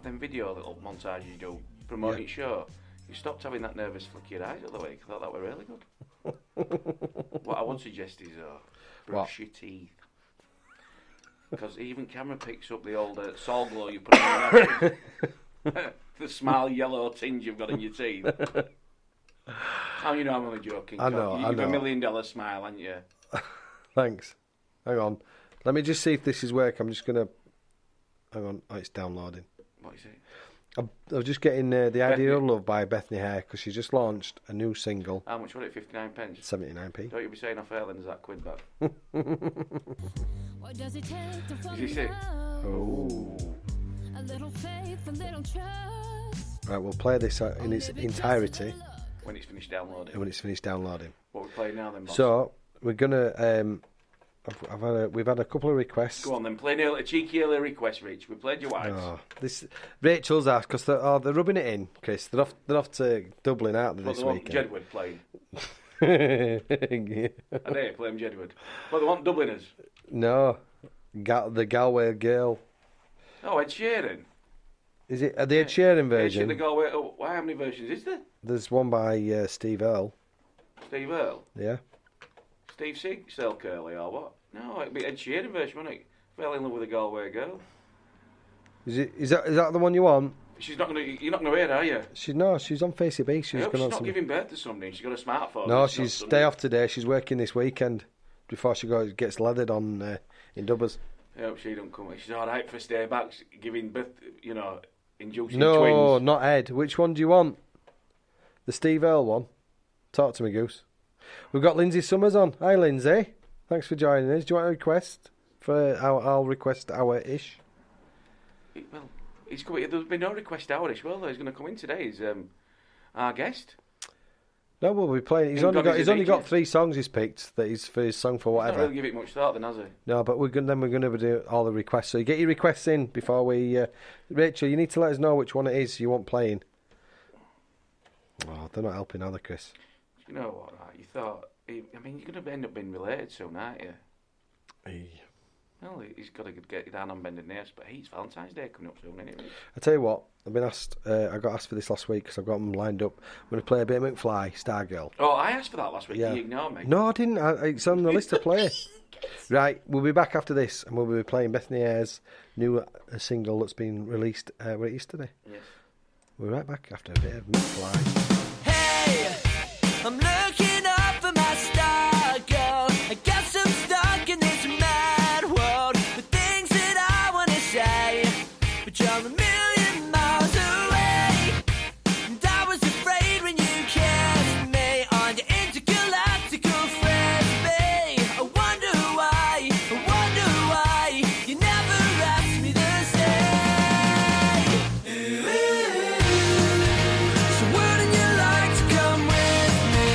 them video little montages you do promoting show? You stopped having that nervous flick of your eyes the other week. I thought that were really good. What I would suggest is brush your teeth. Because even camera picks up the old Sol Glow you put on your nose. The smile yellow tinge you've got in your teeth. How you know I'm only joking? I know. You've a $1 million smile, haven't you? Thanks. Hang on. Let me just see if this is working. I'm just going to... Hang on. Oh, it's downloading. What is it? I'm just getting The Idea of Love by Bethany Hare because she just launched a new single. How much was it? 59 pence? 79p. Don't you be saying off air then, is that quid back? What does it take to fall Is he in sick? love? Oh. A little faith, a little trust. Right, we'll play this in its entirety. When it's finished downloading. When it's finished downloading. What we play now then, boss? So, we're going to... we've had a couple of requests. Go on then, play a cheeky early request, Rich. We played your wives. Oh, Rachel's asked because they're rubbing it in, Chris. They're off to Dublin, aren't they, this weekend? Jedward playing. Yeah. I dare play them Jedward. Well, they want Dubliners. No, the Galway girl. Oh, Ed Sheeran. Is it the Ed Sheeran version? The Galway. Oh, how many versions is there? There's one by Steve Earle. Steve Earle. Yeah. Steve Seagal Curly or what? No, it'd be Ed Sheeran version, wouldn't it? Fell in love with a Galway girl. Is that the one you want? You're not gonna hear her, are you? She's on Facey B. She's not giving birth to somebody. She's got a smartphone. No, she's day off today. She's working this weekend before she gets leathered on in Dubbers. I hope she don't come. She's all right for stay back, giving birth, inducing twins. No, not Ed. Which one do you want? The Steve Earle one. Talk to me, Goose. We've got Lindsay Summers on. Hi, Lindsay. Thanks for joining us. Do you want a request? I'll request hour-ish. Well, he's coming. There's been no request hour-ish. Well, he's going to come in today. He's our guest. No, we'll be playing. He's only got 3 songs he's picked that he's for his song for whatever. He's not really give it much thought then, has he? No, but we're going to do all the requests. So you get your requests in before we... Rachel, you need to let us know which one it is you want playing. Oh, they're not helping, are they, Chris? You know what, right? You thought... I mean, you're going to end up being related soon, aren't you? Well, he's got to get down on bended knees, but it's Valentine's Day coming up soon, isn't it? I tell you what, I've been asked. I got asked for this last week because I've got them lined up. I'm going to play a bit of McFly, Stargirl. Oh, I asked for that last week. Yeah. You ignored me. No, I didn't. It's on the list to play. Right, we'll be back after this, and we'll be playing Bethany Ayres' new single that's been released yesterday. Yes. We'll be right back after a bit of McFly. Hey, I'm looking up for my star girl. I guess I'm stuck in this mad world with things that I want to say, but you're a million miles away. And I was afraid when you kissed me on your intergalactical frisbee. I wonder why you never asked me to stay. So wouldn't you like to come with me?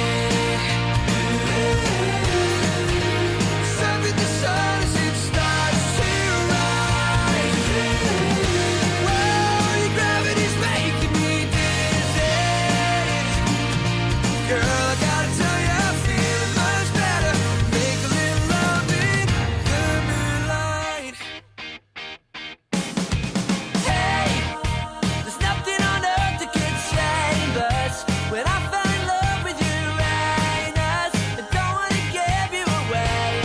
Surfing the sun as it starts to rise. Whoa, your gravity's making me dizzy. Girl, I gotta tell you, I'm feeling much better. Make a little love in the moonlight. Hey, there's nothing on earth that can save us. When I fell in love with Uranus, I don't wanna give you away,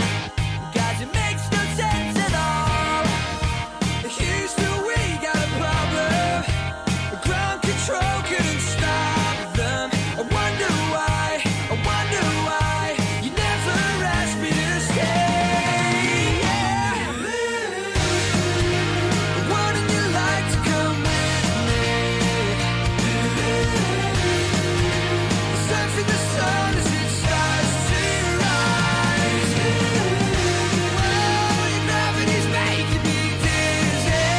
'cause it makes no sense at all. Houston, we got a problem. Ground control couldn't stop them. I wonder why you never asked me to stay. Yeah. Wouldn't you like to come with me? Surfing the sun as it starts to rise. Whoa, your gravity's making me dizzy.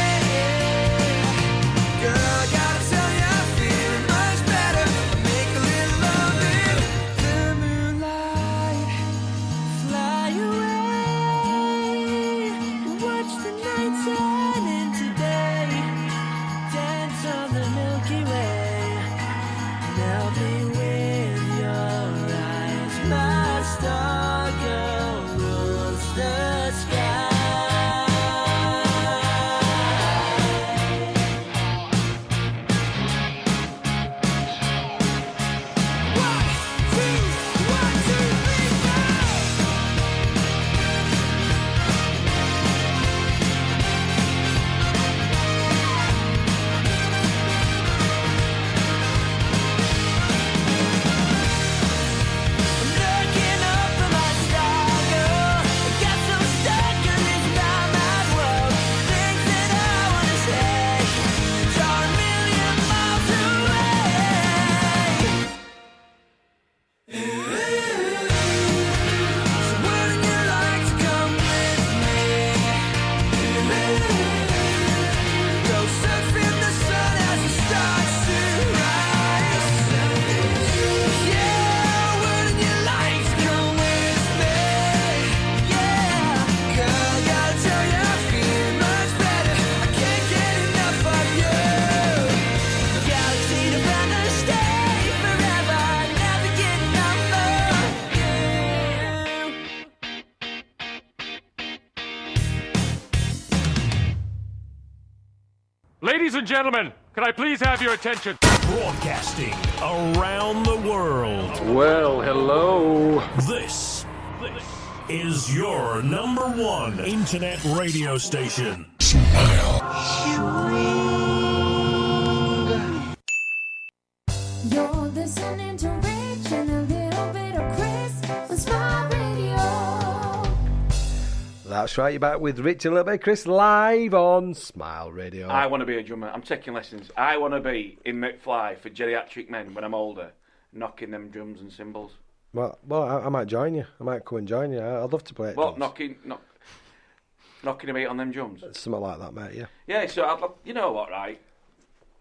Girl, I gotta tell you, I'm feeling much better. Make a little love in the moonlight. Fly away. Watch the night turn into day. Dance on the Milky Way. Melt me with your eyes. My star girl rules the sky. One, two, 3, go! I'm looking up for my star girl. I guess I'm stuck in this mad world. Things that I wanna say, but you're a million miles away. So wouldn't you like to come with me? Go surfing the sun as it starts to rise. Yeah, wouldn't you like to come with me? Yeah, girl, gotta tell you, I'm feeling much better. I can't get enough of you. Galaxy to better stay forever. Never get enough of you. Ladies and gentlemen, can I please have your attention? Broadcasting around the world. Well, hello. This is your #1 internet radio station. You're listening to Rich and a little bit of Chris on Smile Radio. That's right, you're back with Rich and a little bit of Chris live on Smile Radio. I want to be a drummer. I'm taking lessons. I want to be in McFly for geriatric men when I'm older, knocking them drums and cymbals. Well, I might join you. I might come and join you. I'd love to play it. What, knocking a beat on them drums? Something like that, mate, yeah. Yeah, so you know what, right?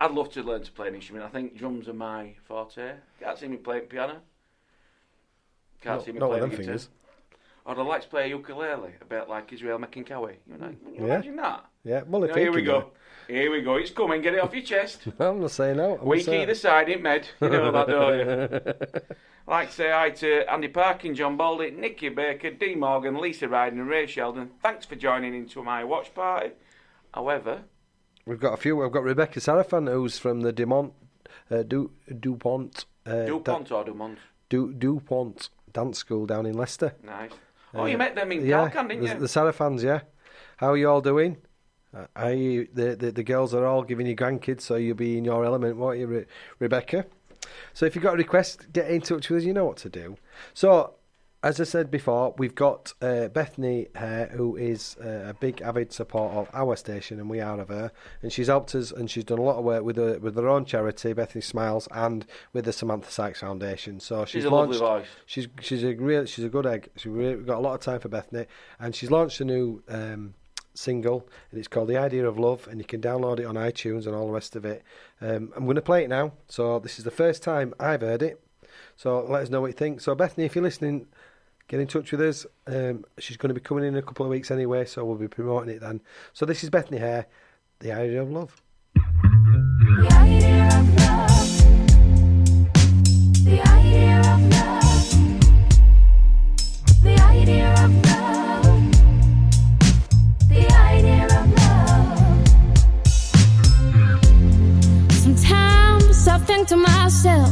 I'd love to learn to play an instrument. I think drums are my forte. Can't see me playing piano. Can't see me not with playing them guitar. fingers. Or I'd like to play a ukulele, a bit like Israel Mekinkawi. You know, can you imagine that? Yeah, well, if No, he here we can go. do it. Here we go. It's coming. Get it off your chest. I'm not saying no. I'm Weak saying- either side, ain't med. You know that, don't you? I'd like to say hi to Andy Parkin, John Baldy, Nicky Baker, Dee Morgan, Lisa Ryden and Ray Sheldon. Thanks for joining into my watch party. However... We've got a few. We've got Rebecca Sarafan, who's from the DuPont... DuPont or Dumont? DuPont Dance School down in Leicester. Nice. Oh, you met them in Yeah, Calcan, didn't you? the Sarafans, yeah. How are you all doing? Are you, the girls are all giving you grandkids, so you'll be in your element, won't you, Rebecca? So if you've got a request, get in touch with us. You know what to do. So, as I said before, we've got Bethany here, who is a big avid supporter of our station, and we are of her. And she's helped us, and she's done a lot of work with her own charity, Bethany Smiles, and with the Samantha Sykes Foundation. So She's a lovely voice. She's a good egg. We've got a lot of time for Bethany, and she's launched a new single, and it's called The Idea of Love, and you can download it on iTunes and all the rest of it. I'm going to play it now. So this is the first time I've heard it. So let us know what you think. So Bethany, if you're listening, get in touch with us. She's going to be coming in a couple of weeks anyway, so we'll be promoting it then. So this is Bethany here, The Idea of Love. The idea of love. The idea of love. The idea of love. The idea of love. Sometimes I think to myself,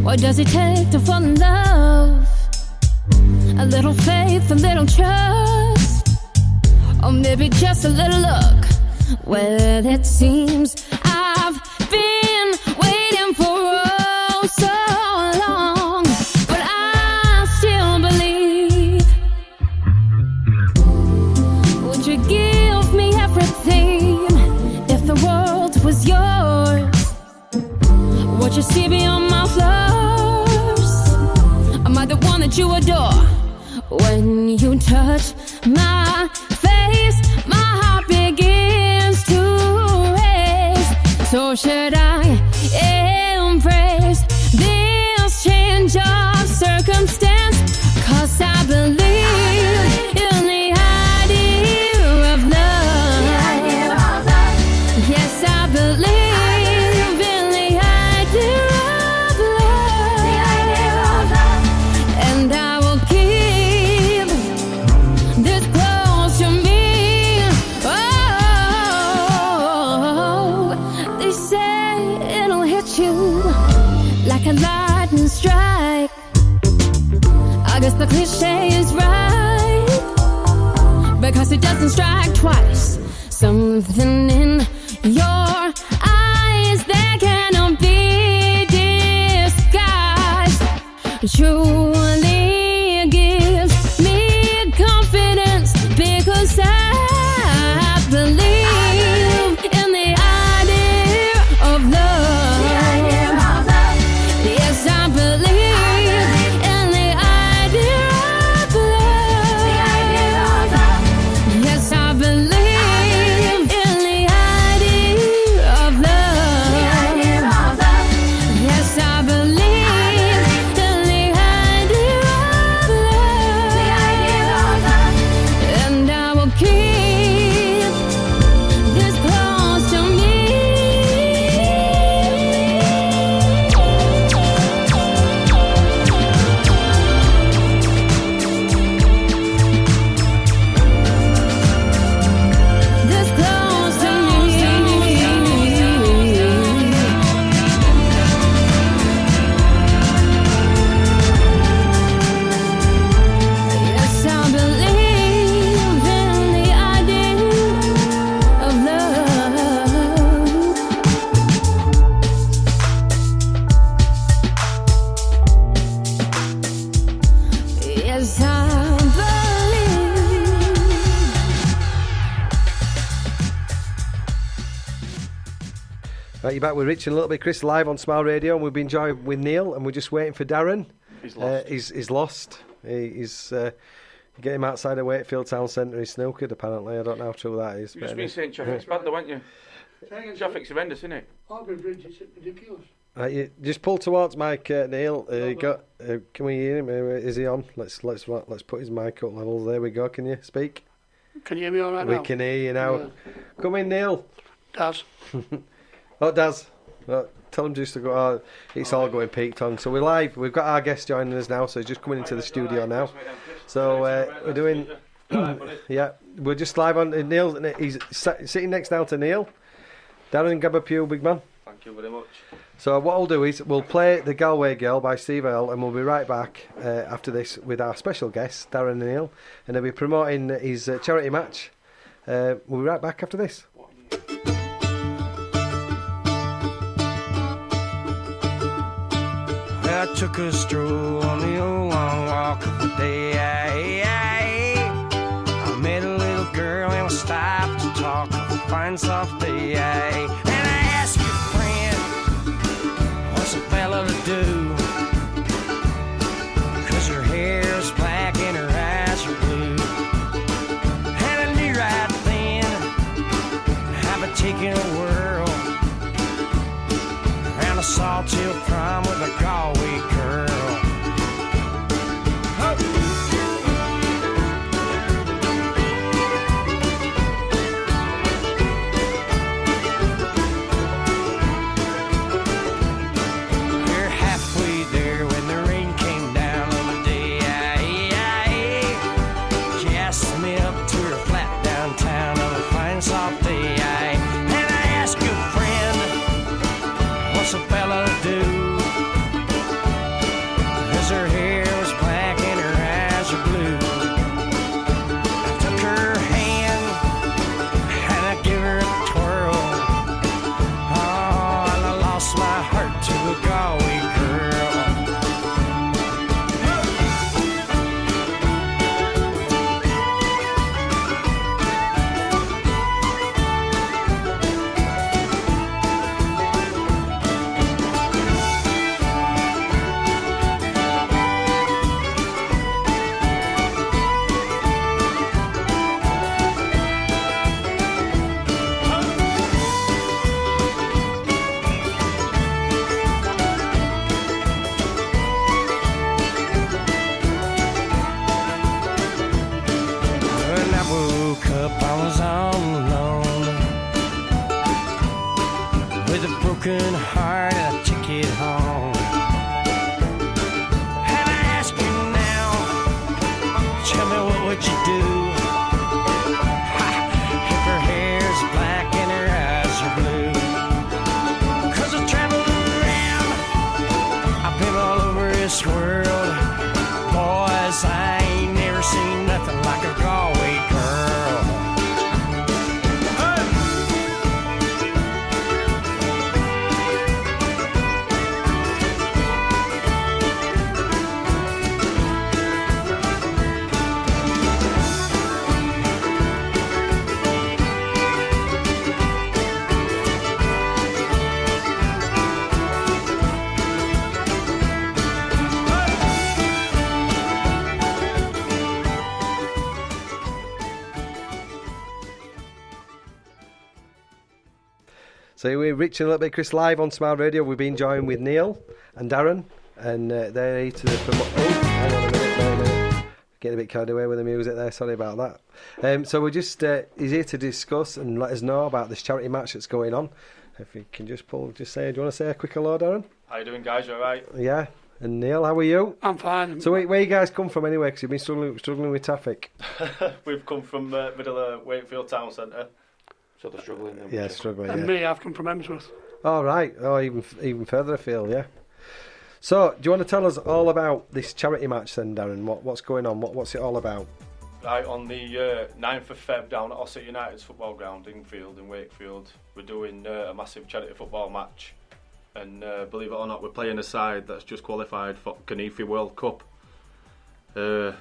what does it take to fall in love? A little faith, a little trust, or maybe just a little luck. Well, it seems I've been waiting for oh so long, but I still believe. Would you give me everything if the world was yours? Would you see beyond my flaws? Am I the one that you adore? When you touch my face, my heart begins to race. So should I embrace this change of circumstance? 'Cause I believe in the idea of love. Yes, I believe in the idea of love. And I will keep this close to me. Oh, they say it'll hit you like a lightning strike. I guess the cliche is right, because it doesn't strike twice. Something in your eyes that cannot be disguised truly gives me confidence, because I believe in the idea of love. Yes, I believe in the idea of love. Yes, I believe in the idea of love. Yes, I believe in the idea of love. And I will keep this close to me. This close to me. Yes, I believe in the idea of love. Yes, I believe. Right, you're back with Rich and a little bit Chris live on Smile Radio, and we've been joined with Neil, and we're just waiting for Darren. He's lost. He's lost. He's get him outside of Wakefield Town Centre. He's snookered apparently. I don't know how true that is. You've just but been saying traffic's bad though, haven't you? Traffic's horrendous, isn't it? Auburn Bridge is ridiculous. Right, you just pull towards Mike, Neil. Can we hear him? Is he on? Let's put his mic up levels. There we go. Can you speak? Can you hear me all right We now? can hear you now. Yeah. Come in, Neil. Daz. Oh, Daz. Well, tell him just to go. Oh, it's all going peak tongue. So we're live. We've got our guest joining us now, so he's just coming into the studio now. So we're doing. Yeah, we're just live on. Neil, he's sitting next down to Neil. Darren, grab a pew, big man. Thank you very much. So what I'll do is we'll play The Galway Girl by Steve Earle, and we'll be right back after this with our special guests, Darren and Neil, and they'll be promoting his charity match. We'll be right back after this. I took a stroll on the old long walk of the day. I met a little girl and we stopped to talk of a fine soft day. And I asked your friend, what's a fella to do? 'Cause her hair's black and her eyes are blue. And I knew right then I've been taking a whirl around a Sawtill prom with a Galway girl. We're halfway there when the rain came down on the day. She asked me up to her flat downtown on a fine soft day. And I asked your friend, what's a fella to do? 'Cause her hair was black and her eyes were blue. I took her hand and I gave her a twirl. Oh, and I lost my heart to a Galway girl. When I woke up, I was all alone with a broken heart and a ticket home. And I ask you now, tell me what would you do? Ha, if her hair's black and her eyes are blue. 'Cause I traveled around, I've been all over this world. Boys, I ain't never seen nothing like a Galway girl. So we're Rich and a little bit Chris live on Smile Radio. We've been joined with Neil and Darren, and they're here to promote. Oh, hang on a minute. Getting a bit carried away with the music there. Sorry about that. So we're just he's here to discuss and let us know about this charity match that's going on. If you can just say, do you want to say a quick hello, Darren? How you doing, guys? You all right? Yeah. And Neil, how are you? I'm fine. So where you guys come from anyway? Because you've been struggling with traffic. We've come from middle of Wakefield Town Centre. So they're struggling. Yeah, struggling. And Yeah. me, I've come from Emsworth. Oh right. Oh, even further afield. Yeah. So, do you want to tell us all about this charity match then, Darren? What's going on? What's it all about? Right, on the 9th of Feb down at Ossett United's football ground in Wakefield, we're doing a massive charity football match. And believe it or not, we're playing a side that's just qualified for Canife World Cup. Which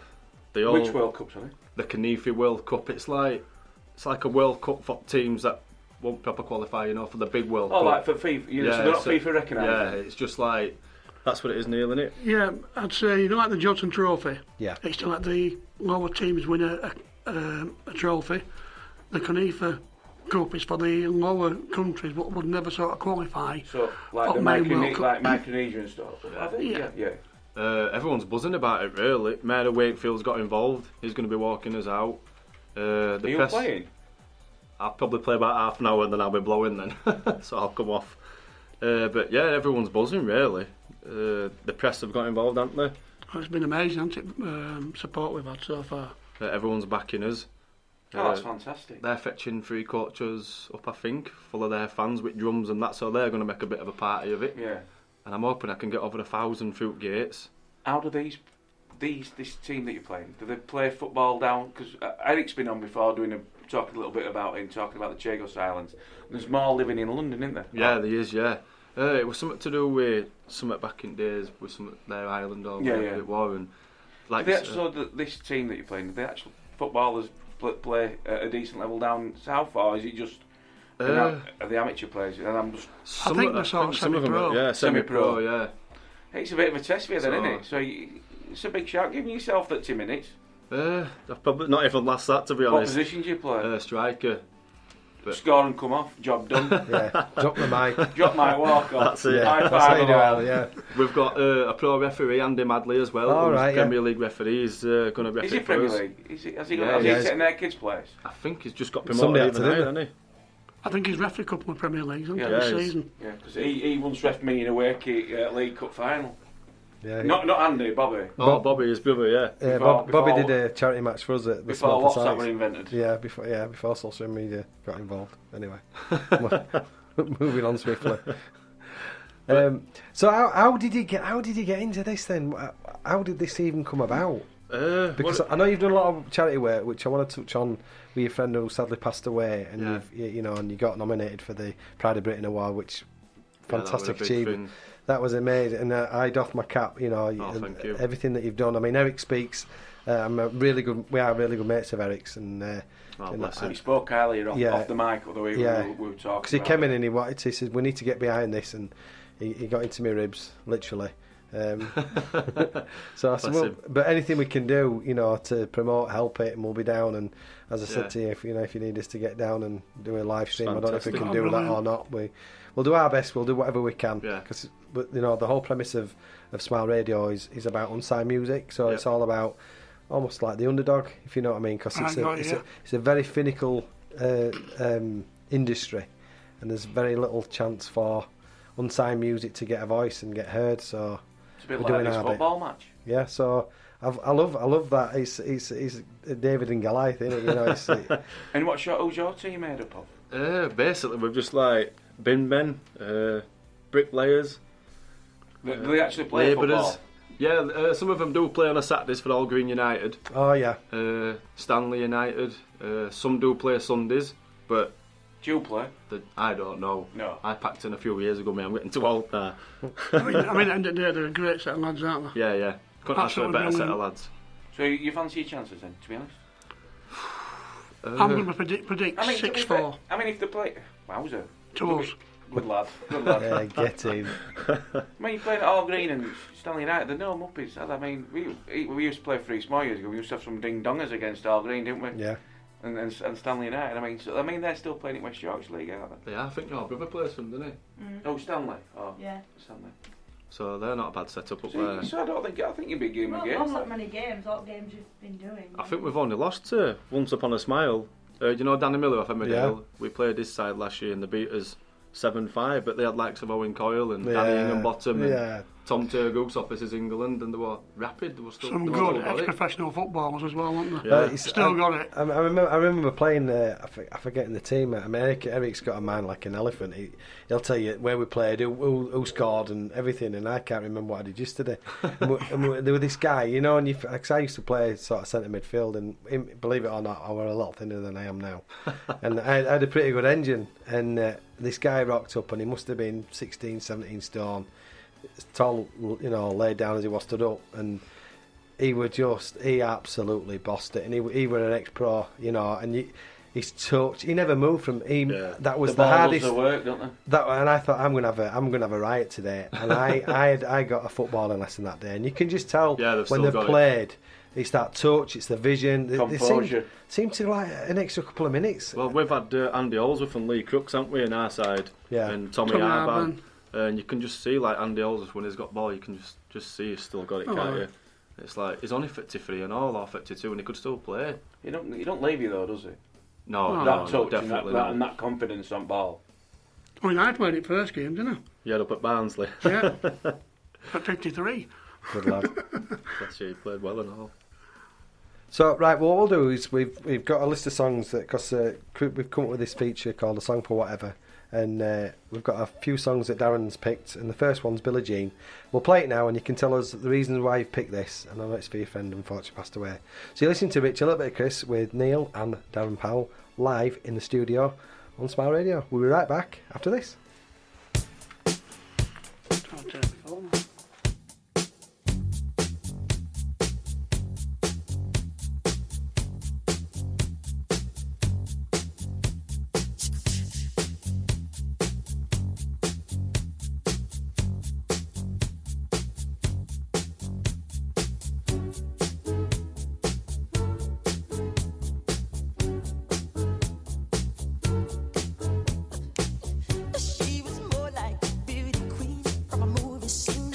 World Cup, sorry? The Canife World Cup. It's like a World Cup for teams that won't proper qualify, for the big World Cup. Oh, like for FIFA, so they're not FIFA recognised. Yeah, it's just like, that's what it is, Neil, isn't it? Yeah, I'd say, like the Johnson Trophy. Yeah. It's to let the lower teams win a trophy. The Canife Cup is for the lower countries what would never sort of qualify. So, like the Micronesia and stuff. I think, yeah. Everyone's buzzing about it, really. Mayor of Wakefield's got involved. He's going to be walking us out. The Are you press, playing? I'll probably play about half an hour and then I'll be blowing then, so I'll come off. But yeah, everyone's buzzing really. The press have got involved, haven't they? It's been amazing, hasn't it? Support we've had so far. Everyone's backing us. Oh, that's fantastic. They're fetching 3 coaches up, I think, full of their fans with drums and that, so they're going to make a bit of a party of it. Yeah. And I'm hoping I can get over 1,000 fruit gates. How do this team that you're playing, do they play football down? Because Eric's been on before talking a little bit about him, talking about the Chagos Islands. There's more living in London, isn't there? Yeah, there is, yeah. It was something to do with something back in days with some their island or whatever it was. And like this team that you're playing, do they actually footballers play at a decent level down south, or is it just are the amateur players? And I'm just. I think they're sort of semi-pro. Yeah, semi-pro. Yeah. It's a bit of a test for you, then, isn't it? So it's a big shout. Give yourself 30 minutes. I've probably not even last that, to be honest. What position do you play? Striker. But score and come off, job done. Yeah, drop the mic. Drop my walk off. That's it. High five all. Yeah. We've got a pro referee, Andy Madley, as well. All right, Premier League referee. He's going to referee. Is he Premier League? Has he taken their kids' place? I think he's just got promoted even higher, hasn't he? I think he's ref a couple of Premier Leagues, hasn't he, this season? Yeah, because he once ref me in a Wakey League Cup final. Yeah, not Andy, Bobby. Oh, Bobby, his brother, yeah. Yeah, Bobby did a charity match for us at the before WhatsApp were invented. Yeah, before social media got involved. Anyway, moving on swiftly. So how did he get into this then? How did this even come about? Because I know you've done a lot of charity work, which I want to touch on with your friend who sadly passed away, and you got nominated for the Pride of Britain Award, which fantastic achievement. That was amazing, and I doff my cap. Thank you. Everything that you've done. I mean, Eric speaks. I'm a really good. We are really good mates of Eric's, and bless him. He spoke highly off the mic, although we were talking. Because he came in and he said, "We need to get behind this," and he got into my ribs, literally. So I said, well, but anything we can do, to promote, help it, and we'll be down. And as I said to you, if you need us to get down and do a live stream, I don't know if we can do that or not. We'll do our best. We'll do whatever we can. But the whole premise of Smile Radio is about unsigned music. So it's all about almost like the underdog, if you know what I mean. Because it's a very finical industry, and there's very little chance for unsigned music to get a voice and get heard. So it's a bit like this football match. Yeah. So I love that. It's David and Goliath, isn't it? And who's your team made up of? Basically, we've just like bin men, bricklayers. Do they actually play football? Yeah, some of them do play on a Saturdays for All Green United. Oh yeah. Stanley United. Some do play Sundays, but do you play? I don't know. No. I packed in a few years ago, mate. I'm getting too old now. I mean, at the end of the day, they're a great set of lads, aren't they? Yeah. Couldn't ask for a better set of lads. So you fancy your chances then, to be honest? I'm going to predict 6-4. I mean, if they play... Wowzer. To us. Good lad. Yeah, get in. I mean, you're playing at All Green and Stanley United, they're no muppies. I mean, we used to play 3 small years ago. We used to have some ding-dongers against All Green, didn't we? Yeah. And Stanley United. I mean, they're still playing in West Yorkshire League, aren't they? Yeah, I think your brother plays for them, doesn't he? Oh, Stanley. Oh, yeah. Stanley. So they're not a bad setup up there. So I think you'd be giving them games. Not many games. What games you've been doing? I think we've only lost to Once Upon a Smile. Do you know Danny Miller off Emmerdale? Yeah. We played this side last year and they beat us 7-5, but they had likes of Owen Coyle and Danny Ingham-Bottom and Tom Turgoose offices England, and they were rapid. They were still some good ex-professional footballers as well, weren't they? Still got it. I remember playing. I forget in the team. I mean, Eric's got a mind like an elephant. He'll tell you where we played, who scored, and everything. And I can't remember what I did yesterday. There was this guy, and because I used to play sort of centre midfield, and believe it or not, I was a lot thinner than I am now. And I had a pretty good engine. And this guy rocked up, and he must have been 16, 17 stone. Tall, laid down as he was stood up, and he absolutely bossed it, and he were an ex-pro, and his touch, he never moved from him. That was the hardest work, don't they? And I thought I'm gonna have a riot today, and I got a footballing lesson that day, and you can just tell when they've played. It's that touch, it's the vision. They seem to like an extra couple of minutes. Well, we've had Andy Olsworth and Lee Crooks, haven't we, on our side? Yeah. And Tommy Arban. And you can just see, like Andy Olsworth, when he's got ball, you can just see he's still got it, can't you? It's like he's only 53 and all, or 52, and he could still play. He don't leave you though, does he? No, that touch definitely and not. and that confidence on ball. I mean, I played it first game, didn't I? Yeah, up at Barnsley. Yeah. At 53. Good lad. Bless you, he played well and all. So right, what we'll do is we've got a list of songs that because we've come up with this feature called A Song for Whatever, and we've got a few songs that Darren's picked, and the first one's Billie Jean. We'll play it now, and you can tell us the reasons why you've picked this. And I know it's for your friend, unfortunately passed away. So you're listening to Rich, a little bit of Chris with Neil and Darren Powell live in the studio on Smile Radio. We'll be right back after this. She was more like a beauty queen from a movie scene.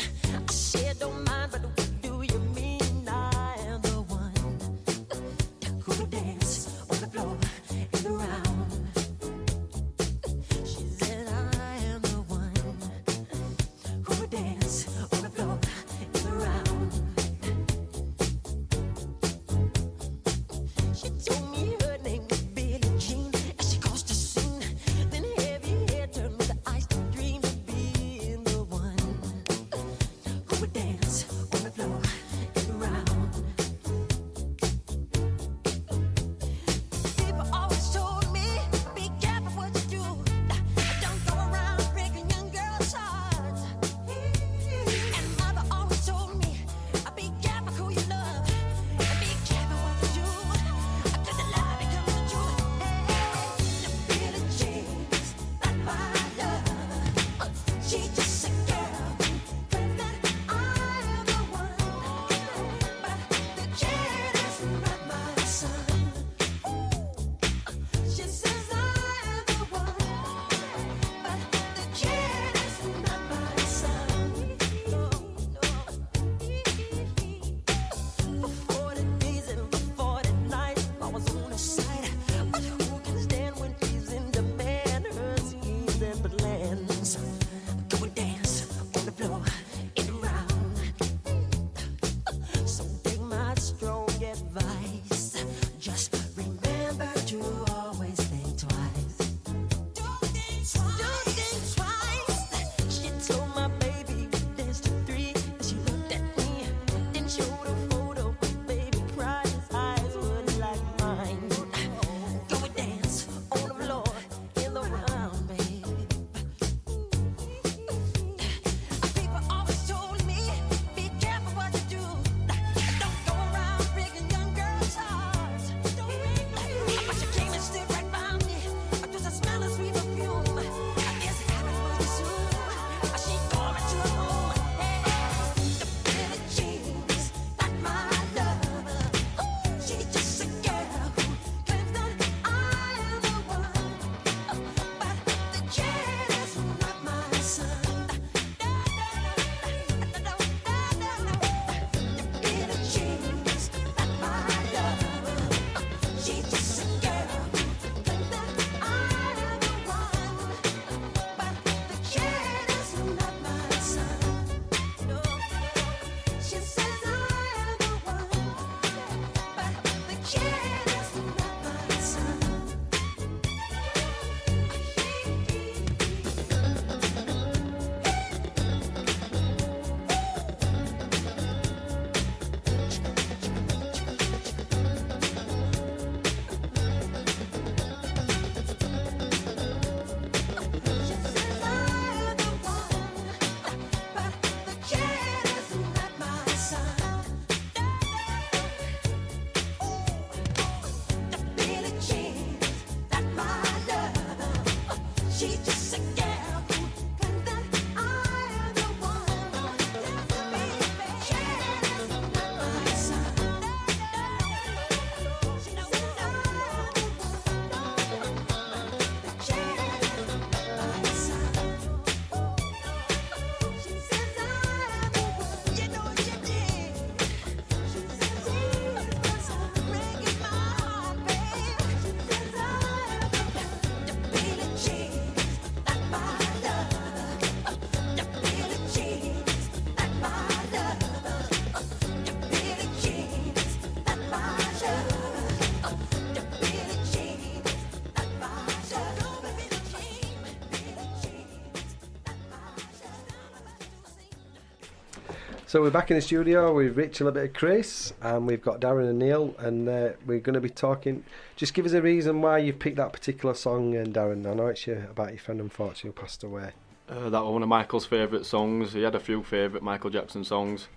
So we're back in the studio with Rich, a little bit of Chris, and we've got Darren and Neil, and we're going to be talking. Just give us a reason why you've picked that particular song, and Darren. I know it's about your friend, unfortunately, who passed away. That was one of Michael's favourite songs. He had a few favourite Michael Jackson songs.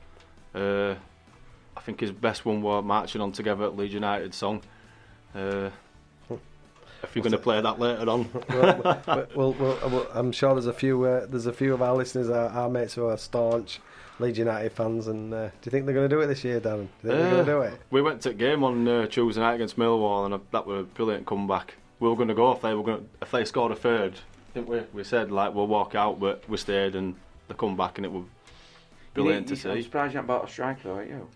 I think his best one was Marching On Together at Leeds United song. If you're going to play that later on. well, I'm sure there's a few of our listeners, our mates who are staunch Leeds United fans, and do you think they're going to do it this year, Darren? Do you think they're going to do it? We went to a game on Tuesday night against Millwall, and that was a brilliant comeback. We were going to go if they scored a third. I think we said like we'll walk out, but we stayed, and they come back, and it was brilliant to see. I'm surprised you haven't bought a striker, though, aren't you?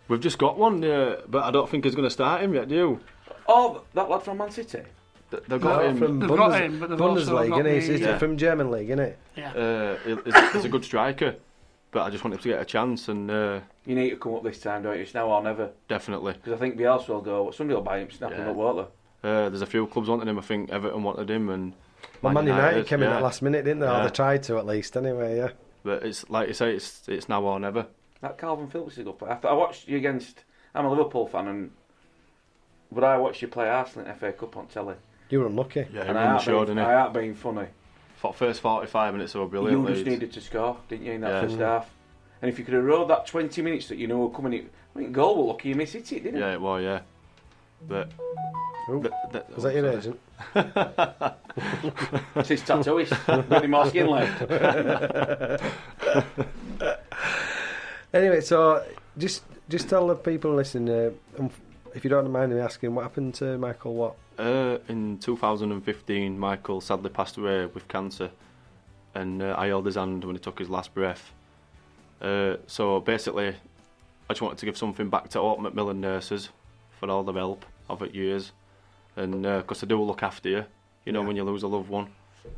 We've just got one, but I don't think he's going to start him yet, do you? Oh, that lad from Man City? They've got him. From Bundesliga, isn't it? From German league, isn't it? Yeah. He's a good striker, but I just want him to get a chance. And you need to come up this time, don't you? It's now or never. Definitely. Because I think Bielsa will go. Somebody will buy him, snap him up, won't they? There's a few clubs wanting him. I think Everton wanted him, and Man United came in at last minute, didn't they? Or they tried to at least, anyway. Yeah. But it's like you say, it's now or never. That Calvin Phillips is a good player. I watched you against. I'm a Liverpool fan, but I watched you play Arsenal in FA Cup on telly. You were unlucky. Yeah, he won the show, didn't he? I ain't being funny. For first 45 minutes, they were brilliant. You just needed to score, didn't you, in that first half? And if you could have rode that 20 minutes that you know were coming in, I think goal were lucky you missed it, didn't it? Yeah, it was, yeah. But was that your agent? It's his tattooist. Got any more skin left? Anyway, so just tell the people listening, if you don't mind me asking, what happened to Michael Watt? In 2015, Michael sadly passed away with cancer, and I held his hand when he took his last breath. So basically, I just wanted to give something back to Oak Macmillan nurses for all the help of it years, and because they do look after you, you know, when you lose a loved one,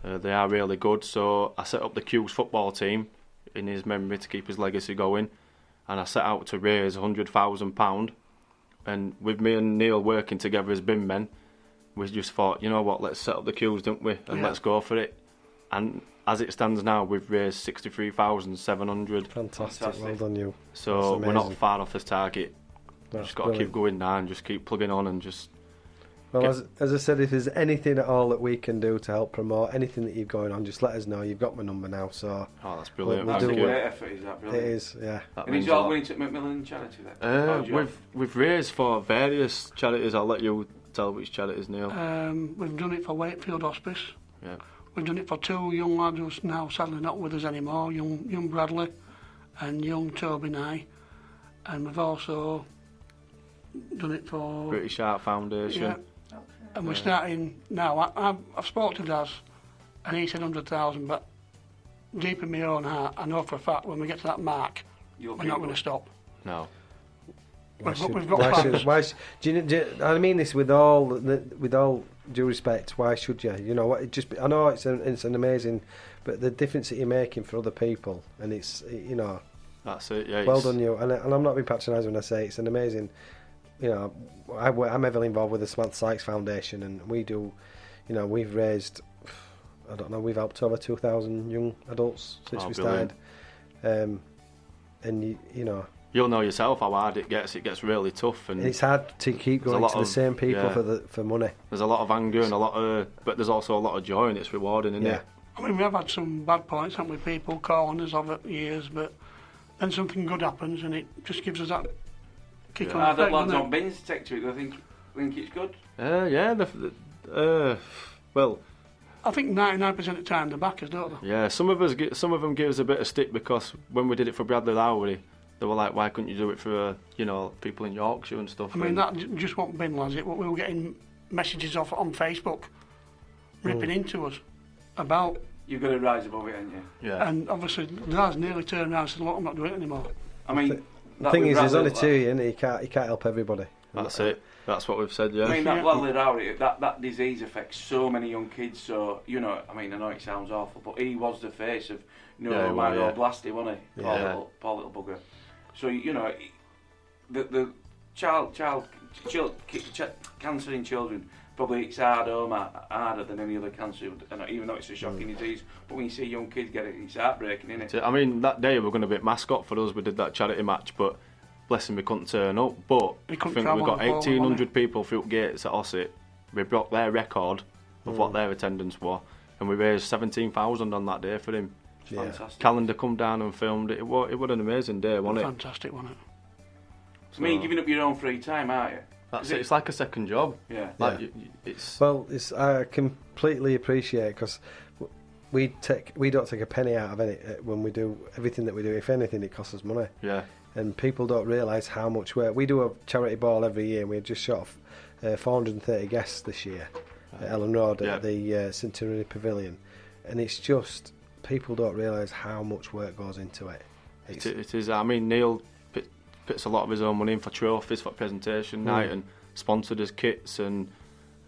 they are really good. So I set up the Q's football team in his memory to keep his legacy going, and I set out to raise £100,000. And with me and Neil working together as bin men, we just thought, you know what, let's set up the Q's, don't we? And let's go for it. And as it stands now, we've raised 63,700. Fantastic, well done you. So we're not far off this target. We've just got to keep going now and just keep plugging on and just... Well, as I said, if there's anything at all that we can do to help promote anything that you've going on, just let us know. You've got my number now, so... Oh, that's brilliant. That's a great effort, is that brilliant? It is, yeah. And he's all going to Macmillan charity then? We've raised for various charities. I'll let you tell which charities, Neil. We've done it for Wakefield Hospice. Yeah. We've done it for two young lads who's now sadly not with us anymore, young Bradley and young Toby Nye. And we've also done it for... British Art Foundation. Yeah. And we're starting now. I've spoke to Daz, and he said 100,000, but deep in my own heart, I know for a fact when we get to that mark, we're not going to stop. No. We've got plans. I mean this with all due respect. Why should you? You know what? I know it's an amazing, but the difference that you're making for other people, and it's you know. That's it. Yeah. Well done, you. And I'm not being patronising when I say it's an amazing. You know, I'm heavily involved with the Samantha Sykes Foundation, and we do, you know, we've raised, I don't know, we've helped over 2,000 young adults since we started, and you know. You'll know yourself how hard it gets. It gets really tough, and it's hard to keep going to the same people for money. There's a lot of anger and but there's also a lot of joy, and it's rewarding, isn't it? I mean, we have had some bad points, haven't we? People calling us over years, but then something good happens, and it just gives us that kick on the The effect, lads doesn't on bins take to it. I think it's good. Well, I think 99% of the time they're backers, don't they? Yeah, some of them give us a bit of stick because when we did it for Bradley Lowry, they were like, why couldn't you do it for people in Yorkshire and stuff? I mean, that just won't bin, lads. We were getting messages off on Facebook ripping into us about... You've got to rise above it, haven't you? Yeah. And obviously, Daz nearly turned around and said, look, I'm not doing it anymore. I mean... The thing is, there's only two, and he can't help everybody. That's it. That's what we've said, yeah. I mean, that Bradley Lowry, that disease affects so many young kids, so, you know, I mean, I know it sounds awful, but he was the face of neuromyeloblasty, wasn't he? Poor little bugger. So, you know, the cancer in children probably it's harder than any other cancer, and even though it's a shocking disease. But when you see young kids get it, it's heartbreaking, isn't it? I mean, that day we were going to be mascot for us. We did that charity match, but bless him, we couldn't turn up. But I think we got 1,800 people through gates at Ossett. We broke their record of what their attendance was, and we raised 17,000 on that day for him. Fantastic. Calendar come down and filmed it. It was an amazing day, wasn't it? Fantastic, wasn't it? I mean, you're giving up your own free time, aren't you? That's it. It's like a second job. Yeah. Like, I completely appreciate it because we don't take a penny out of it when we do everything that we do. If anything, it costs us money. Yeah. And people don't realise how much work we do. A charity ball every year, and we just shot off 430 guests this year at Ellen Road at the Centenary Pavilion, and it's just people don't realise how much work goes into it. It is. I mean, Neil puts a lot of his own money in for trophies for presentation night and sponsored us kits, and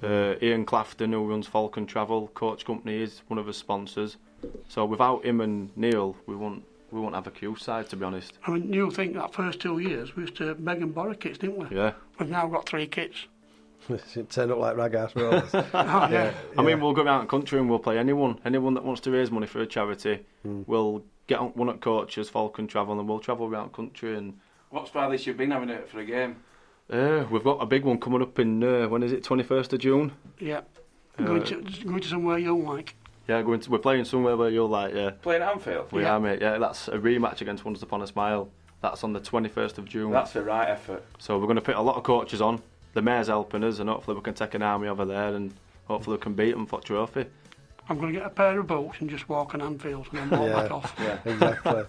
Ian Clafton, who runs Falcon Travel Coach Company, is one of his sponsors. So without him and Neil, we won't have a Q side, to be honest. I mean, you'll think that first 2 years we used to beg and borrow kits, didn't we? Yeah. We've now got 3 kits. It turned up like rag-ass rollers. I mean, we'll go out in the country and we'll play anyone that wants to raise money for a charity. We'll get on one at Coaches, Falcon Travel, and we'll travel around the country. And what's farthest you've been having it for a game? We've got a big one coming up in when is it? 21st of June. Yeah. Going to somewhere you'll like. Yeah, we're playing somewhere where you'll like. Yeah. Playing at Anfield. We are, mate. Yeah, that's a rematch against Once Upon a Smile. That's on the 21st of June. That's the right effort. So we're going to put a lot of coaches on. The mayor's helping us, and hopefully we can take an army over there, and hopefully we can beat them for trophy. I'm going to get a pair of boots and just walk on Anfield and then walk back off. Yeah, exactly.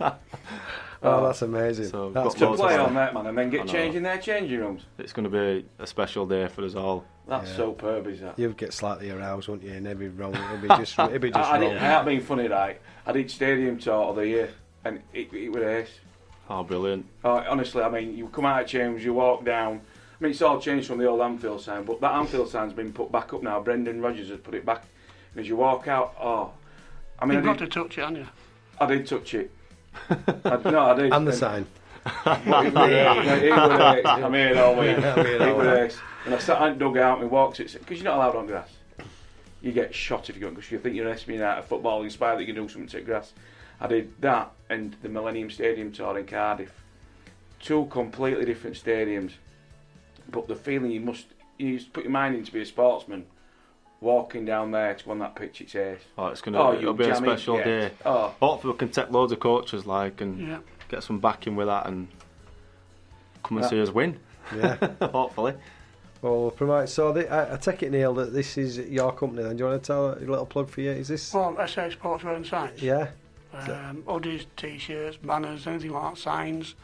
That's amazing. So that's to play on that, man, and then get changed in their changing rooms. It's going to be a special day for us all. That's superb, is that? You'd get slightly aroused, wouldn't you? And it'd be wrong. It'd be just wrong. I ain't being funny, right? I did stadium tour of the year, and it was ace. Oh, brilliant. Honestly, I mean, you come out of James, you walk down. I mean, it's all changed from the old Anfield sign, but that Anfield sign's been put back up now. Brendan Rodgers has put it back. And as you walk out, I mean, you've got to touch it, haven't you? I did touch it. I did. And the sign. It was ace. I'm here all week. It was ace. And I sat and dug out and walked it, because you're not allowed on grass. You get shot if you go, because you think you're espionage out of football, inspired that you can do something to grass. I did that and the Millennium Stadium tour in Cardiff. 2 completely different stadiums. But the feeling you put your mind in to be a sportsman, walking down there to go on that pitch, it's ace. It'll be a special day. Hopefully we can take loads of coaches and get some backing with that and come and see us win. Yeah. Hopefully. Well, promote. So I take it, Neil, that this is your company then. Do you want to tell a little plug for you? Is this? Well, SA Sportswear and Signs. Yeah. Hoodies, t-shirts, banners, anything like that, signs.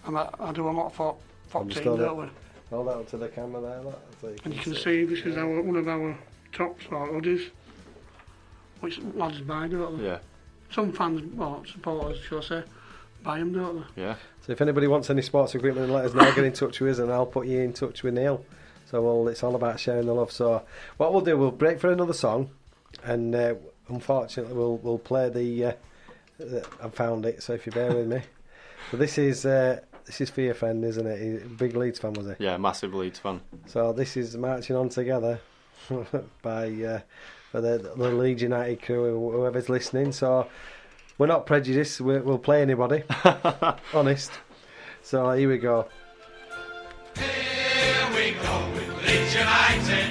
And I do a lot for teams, don't we? Hold that to the camera there, look. So you can see this is one of our tops or hoodies, which lads buy, don't they? Yeah. Some fans, supporters, shall I say, buy them, don't they? Yeah. So if anybody wants any sports equipment, let us know. Get in touch with us, and I'll put you in touch with Neil. So it's all about sharing the love. So what we'll do, we'll break for another song, and unfortunately we'll play the. I found it, so if you bear with me. So this is for your friend, isn't it? He's a big Leeds fan, was he? Yeah, massive Leeds fan. So this is Marching On Together by for the Leeds United crew, whoever's listening. So we're not prejudiced. We'll play anybody. Honest. So here we go. Here we go with Leeds United.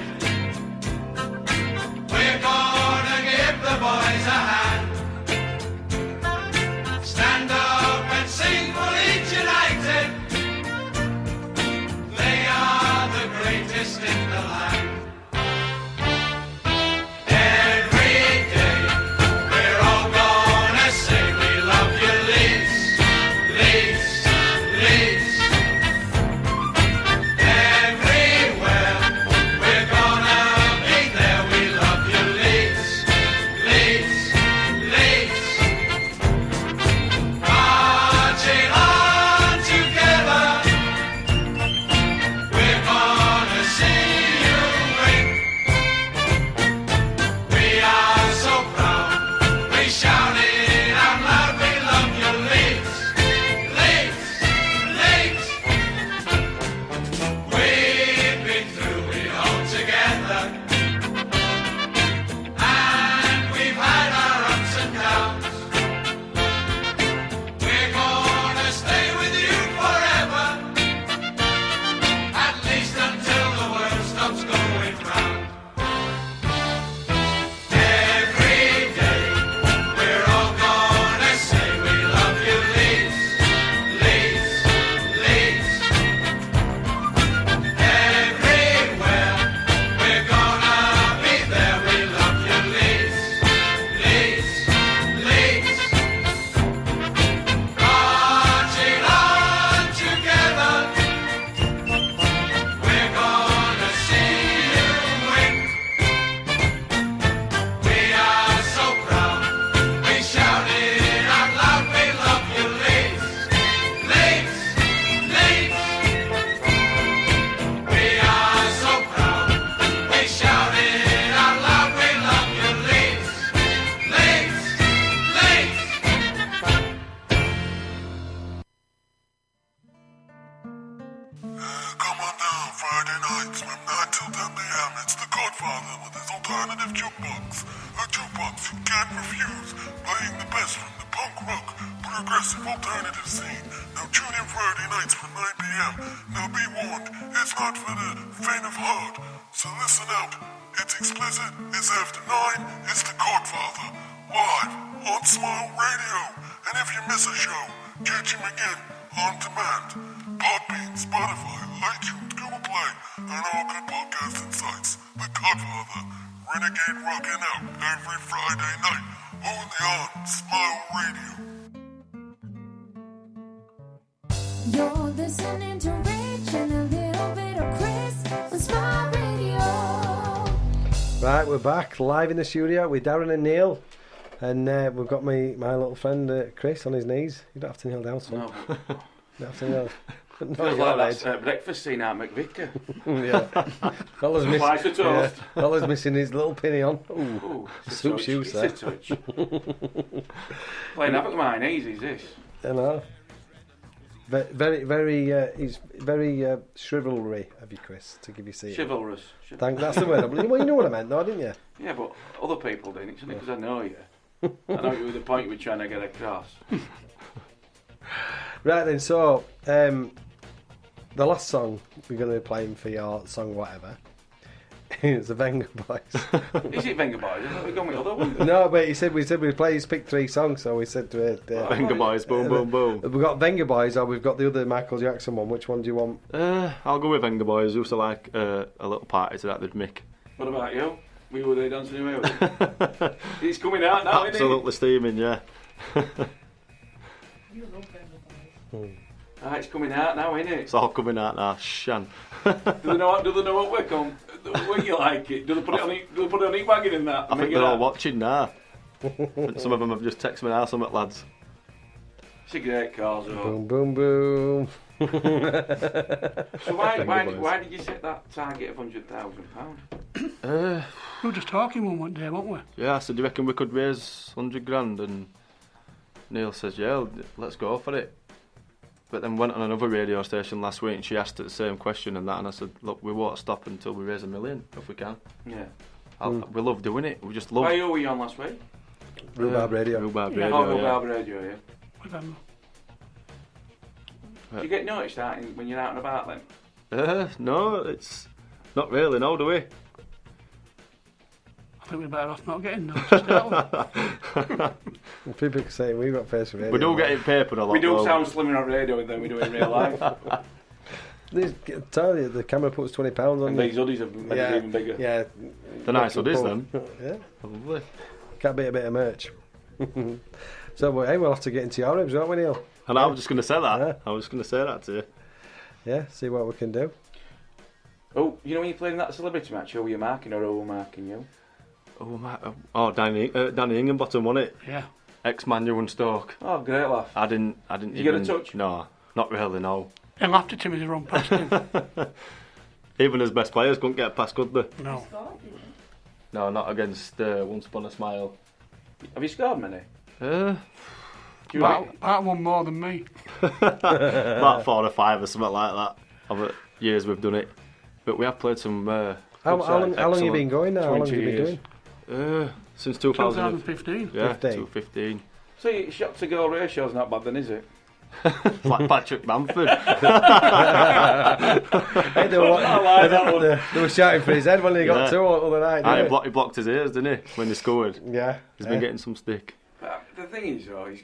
We're gonna give the boys a hand. Stand up and sing for Leeds United. They are the greatest in the land. Every day we're all gonna say we love you, Leeds, Leeds, Leeds. Everywhere we're gonna Come on down Friday nights from 9 till 10 p.m. It's the Godfather with his alternative jukebox. A jukebox you can't refuse, playing the best from the punk rock, progressive alternative scene. Now tune in Friday nights from 9 p.m. Now be warned, it's not for the faint of heart. So listen out. It's explicit, it's after 9, it's the Godfather. Live on Smile Radio. And if you miss a show, catch him again on demand. Podbean, Spotify, iTunes, Google Play, and all good podcasting sites. The Godfather, Renegade rocking out every Friday night, only on Smile Radio. You're listening to Rich and a little bit of Chris on Smile Radio. Right, we're back live in the studio with Darren and Neil. And we've got my little friend Chris on his knees. You don't have to kneel down, son. No. You don't have to kneel. Feels like that's breakfast scene at McVicker. Yeah. Fella's missing his little pinion. Ooh, soup shoes there. It's a touch. Playing havoc with my knees, is this? I know. He's very chivalry of you, Chris, to give you seat. Chivalrous. That's the word. Well, you know what I meant, though, didn't you? Yeah, but other people didn't. It's only because I know you. I know you were the point you were trying to get across. Right then, so the last song we're going to be playing for your song, whatever, is the Venga Boys. Is it Venga Boys? Have we gone with other ones? No, but we said we'd play. He's picked 3 songs, so we said Venga Boys, boom, boom, boom. We've got Venga Boys, or we've got the other Michael Jackson one. Which one do you want? I'll go with Venga Boys. Used to like a little party to that with Mick. What about you? We were there dancing away with it. It's coming out now, isn't it? Absolutely steaming, yeah. It's coming out now, isn't it? It's all coming out now, Shan. Do they know what we're come? When you like it? Do they put it on e-wagon in that? I think they're all watching now. Some of them have just texted me now, some lads. It's a great cause, though. Boom, boom, boom. So why did you set that target of £100,000? We were just talking one day, weren't we? Yeah, I said, do you reckon we could raise 100 grand? And Neil says, yeah, let's go for it. But then went on another radio station last week and she asked the same question and that, and I said, look, we won't stop until we raise $1 million, if we can. Yeah. We love doing it. We just love. Why were you on last week? Rhubarb Radio. Rhubarb Radio. Radio. Rhubarb Radio, yeah. Whatever. Do you get noticed that when you're out and about then? No, it's not really. No, do we? I think we're better off not getting noticed. People can say we've got face for radio. We do get it papered a lot. We do sound slimmer on radio than we do in real life. Tell you, the camera puts £20 on. And these hoodies are even bigger. Yeah, the nice hoodies then. Yeah, probably. Can't beat a bit of merch. So, hey, we'll have to get into your ribs, won't we, Neil? And I was just going to say that. Yeah. I was just going to say that to you. Yeah, see what we can do. Oh, you know when you're playing that celebrity match, who were you marking or who were marking you? Danny Ingenbottom won it. Yeah. Ex-Man U and Stoke. Oh, great laugh. I didn't Did you get a touch? No, not really, no. He laughed at him as he run past him. Even his best players couldn't get past, could they? No. No, not against Once Upon a Smile. Have you scored many? Part one more than me. About 4 or 5 or something like that. Over years we've done it. But we have played some... How long have you been going now? How long have you been doing? Since 2015. Yeah, 2015. So your shot to goal ratio's not bad then, is it? Like Patrick Bamford. Hey, they were shouting for his head when he got 2 the other night. He blocked his ears, didn't he, when he scored? Yeah. He's been getting some stick. But the thing is, though, he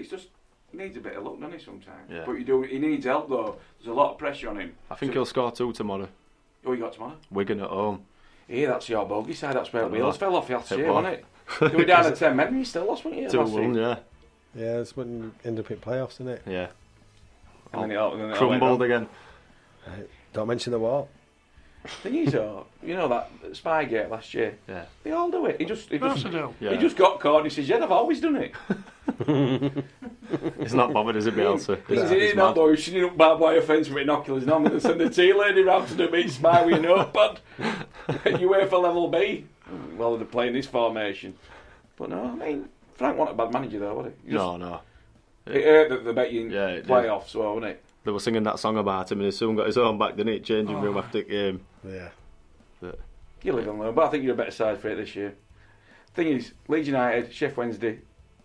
just needs a bit of luck, doesn't he, sometimes? Yeah. But he needs help, though. There's a lot of pressure on him. I think he'll score 2 tomorrow. Oh, you got tomorrow? Wigan at home. Yeah, that's your bogey side. That's where the wheels fell off last year, wasn't it? You were down at 10 men and you still lost, weren't you? 2-1, yeah. Yeah, that's when you end up in playoffs, isn't it? Yeah. And then it crumbled again. Don't mention the war. Thing is, you know that Spygate last year? Yeah. They all do it. He just got caught and he says, yeah, I've always done it. He's not bothered, is it, Bielsa? He's not, though. He's shooting up barbed wire fence with binoculars and I'm going to send the tea lady round to do me spy with your notepad. You wait for level B. Well, they're playing this formation. But no, I mean, Frank wasn't a bad manager, though, was he? No. It hurt that they bet you in it playoffs, well, wasn't it? They were singing that song about him, and he soon got his own back, didn't he? Changing room after the game. Yeah. But You live and learn, but I think you're a better side for it this year. Thing is, Leeds United, Sheffield Wednesday,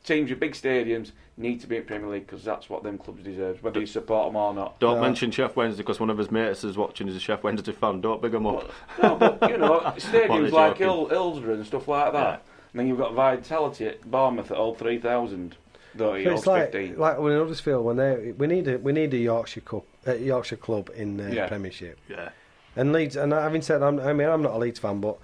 teams with big stadiums need to be in Premier League because that's what them clubs deserve, whether you support them or not. Don't mention Sheffield Wednesday because one of his mates is watching as a Sheffield Wednesday fan. Don't big him up. No, but you know, stadiums like joking. Hillsborough and stuff like that. Yeah. And then you've got Vitality at Bournemouth at old 3,000. Though But you it's old like 15. when Huddersfield we need a Yorkshire club in the Premiership. Yeah. And Leeds, and having said, I'm not a Leeds fan, but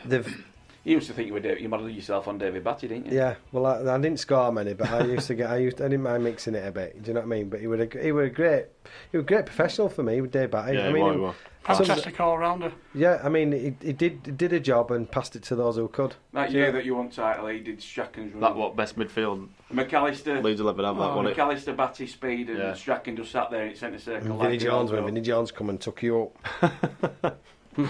they've. You used to think you modelled yourself on David Batty, didn't you? Yeah, well, I didn't score many, but I didn't mind mixing it a bit. Do you know what I mean? But he was a great professional for me with Dave Batty. Yeah, I mean, he was. Fantastic all-rounder. Yeah, I mean, he did a job and passed it to those who could. That year that you won title, he did Strachan's run. That what best midfield. McAllister. Leeds 11 have that, wasn't it? McAllister, Batty, Speed, and Strachan just sat there in centre circle. Vinnie Jones, when Vinnie Jones come and took you up. We've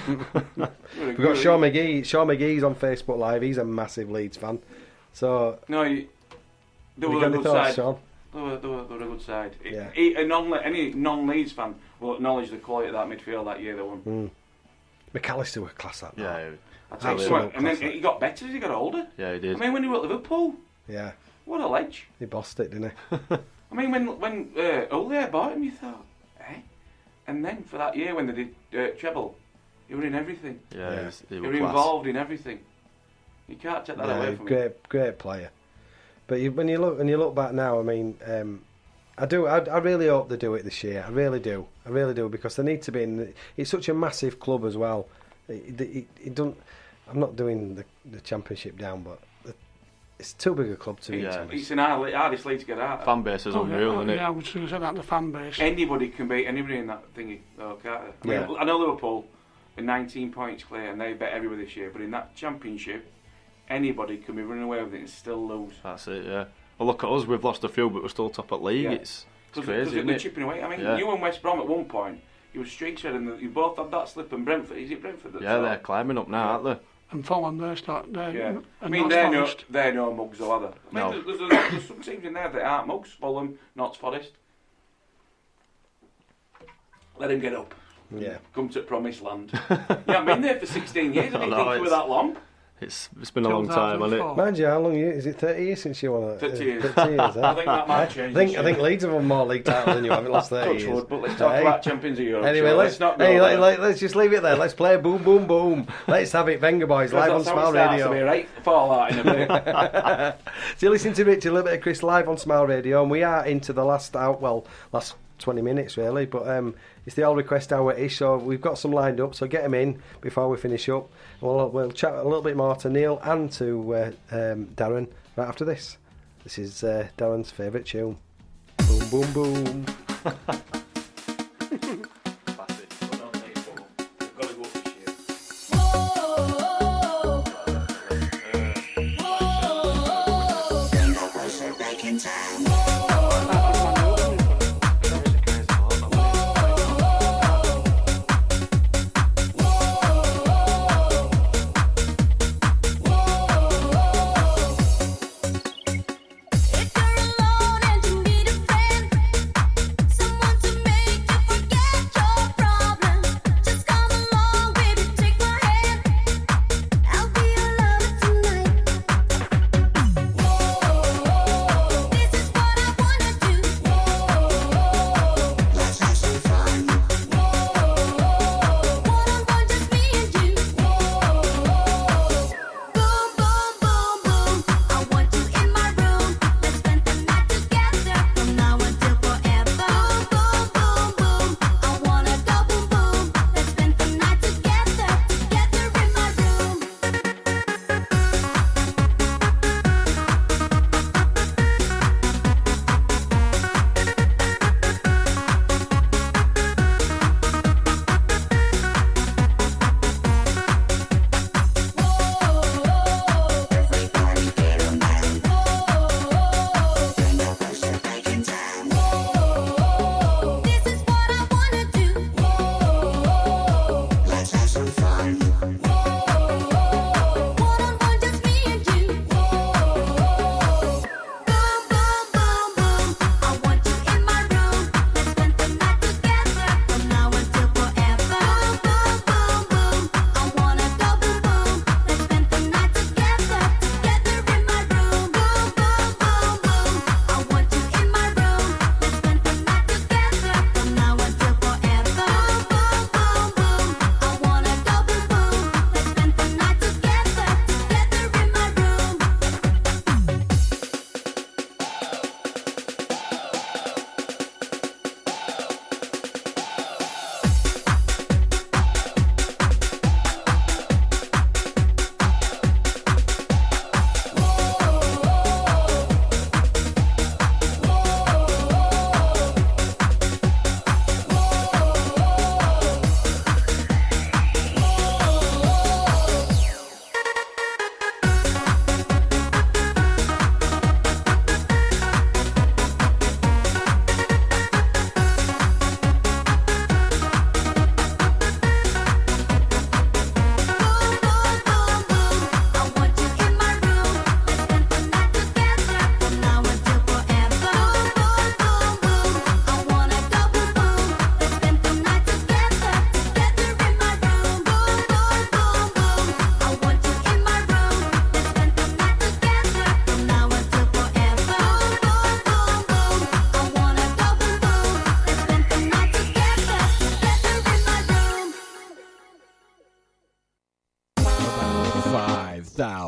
got Sean McGee. Sean McGee's on Facebook Live. He's a massive Leeds fan. So no, they were a good side. They were a good side. Yeah. Any non-Leeds fan will acknowledge the quality of that midfield that year they won. McAllister were class that. Yeah. I tell you something, and then he got better as he got older. Yeah, he did. I mean, when he was at Liverpool. Yeah. What a ledge. He bossed it, didn't he? I mean, when Ole bought him, you thought, eh? And then for that year when they did treble, he was in everything. Yeah, he was involved in everything. You can't take that away from him. Great player. But when you look back now, I mean, I really hope they do it this year. I really do because they need to be in. It's such a massive club as well. It don't. I'm not doing the championship down, but it's too big a club to be. Yeah, it's an hardest league to get out. Fan base is unreal, isn't it? Yeah, I would say that the fan base. Anybody can beat anybody in that thingy, though, can't they? I mean, I know Liverpool are 19 points clear, and they bet everybody this year. But in that championship, anybody can be running away with it and still lose. That's it. Yeah. Well, look at us. We've lost a few, but we're still top at league. Yeah. It's crazy, Because isn't they're it? chipping away. I mean, you and West Brom at one point, you were streaks ahead, and you both had that slip. And Brentford, is it Brentford? They're climbing up now, aren't they? And Fulham, they're yeah. I mean, they're no mugs, though, are they? I mean, there's some teams in there that aren't mugs. Fulham, Notts Forest. Let him get up. Yeah. Come to promised land. Yeah, I've been there for 16 years. I didn't think you were that long. It's been a long time, hasn't it? Mind you, how long is it? 30 years since you won it? 30 years. 30 years. I think that might change. I think Leeds have won more league titles than you have in the last 30 years. Touch wood, but let's talk about Champions of Europe. Anyway, let's just leave it there. Let's play boom, boom, boom. Let's have it, Wenger boys, live on Smile Radio. Be right? Fall out in a bit. So you're listening to Rich, a little bit of Chris live on Smile Radio, and we are into the last 20 minutes really, but it's the all request hour-ish, so we've got some lined up, so get them in before we finish up. We'll chat a little bit more to Neil and to Darren right after this. This is Darren's favourite tune. Boom, boom, boom. If you're alone and you need a friend, someone to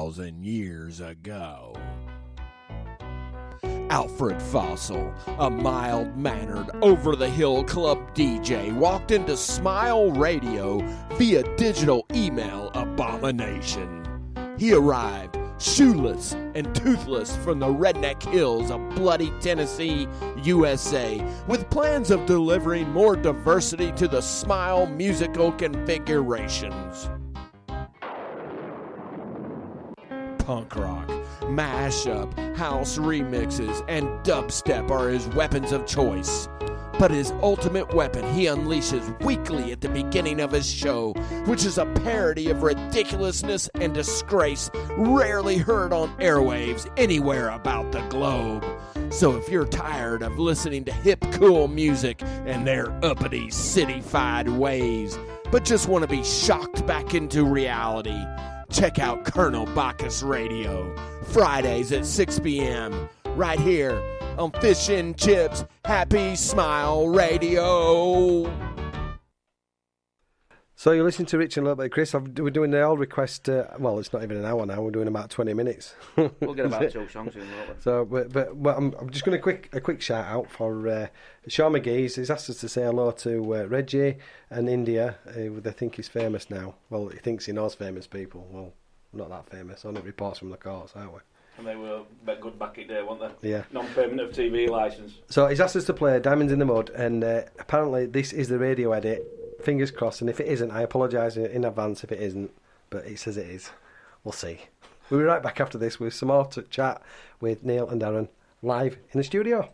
2,000 years ago. Alfred Fossil, a mild-mannered, over-the-hill club DJ, walked into Smile Radio via digital email abomination. He arrived shoeless and toothless from the redneck hills of bloody Tennessee, USA, with plans of delivering more diversity to the Smile musical configurations. Punk rock, mashup, house remixes, and dubstep are his weapons of choice. But his ultimate weapon he unleashes weekly at the beginning of his show, which is a parody of ridiculousness and disgrace rarely heard on airwaves anywhere about the globe. So if you're tired of listening to hip, cool music and their uppity, city-fied ways, but just want to be shocked back into reality, check out Colonel Bacchus Radio, Fridays at 6 p.m., right here on Fish and Chips Happy Smile Radio. So you're listening to Rich and a little bit of Chris. We're doing the all request. Well, it's not even an hour now. We're doing about 20 minutes. We'll get about 2 songs in, won't we? So, but I'm just going to a quick shout out for Sean McGee's. He's asked us to say hello to Reggie and India. They think he's famous now. Well, he thinks he knows famous people. Well, not that famous. Only reports from the courts, aren't we? And they were a good back in there, weren't they? Yeah. Non-payment of TV licence. So he's asked us to play Diamonds in the Mud, and apparently this is the radio edit. Fingers crossed, and if it isn't, I apologise in advance if it isn't, but it says it is. We'll see. We'll be right back after this with some more chat with Neil and Darren live in the studio.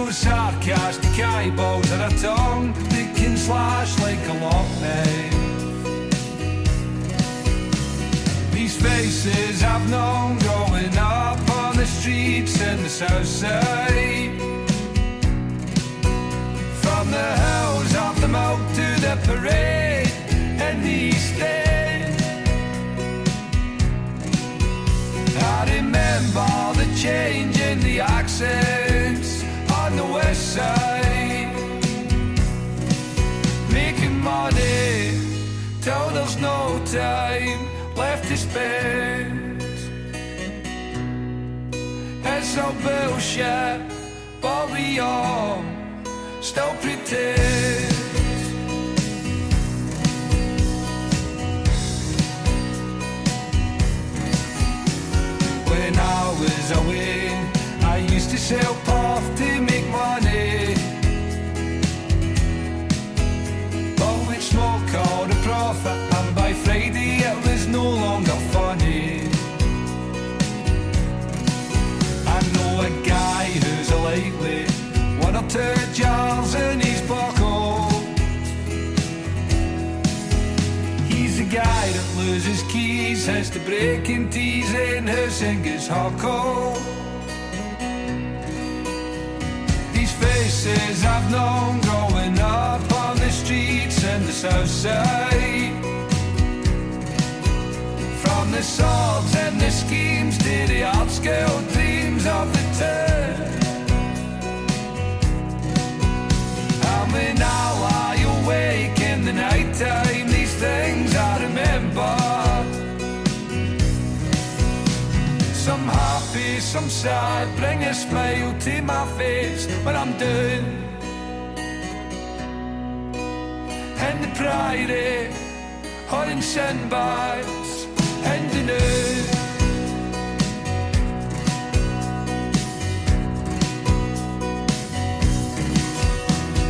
Sarcastic eyeballs and a tongue that can slash like a lock knife. These faces I've known growing up on the streets in the south side. From the hills of the Moat to the parade in the East End. I remember the change in the accents on the west side, making money till there's no time left to spend. It's no bullshit, but we all still pretend. When I was away, I used to sell puff to make money, but with smoke called a profit, and by Friday it was no longer funny. I know a guy who's a lightweight, 1 or 2 jars in his pocket. He's the guy that loses keys, has to break in teas in his singers huckle. Faces I've known growing up on the streets in the south side. From the swords and the schemes to the outskirt dreams of the town. And when I lie awake in the night time, these things I remember. yes, I'm sad. Bring a smile to my face when I'm done. And the prairie, orange sandbars, and the nude.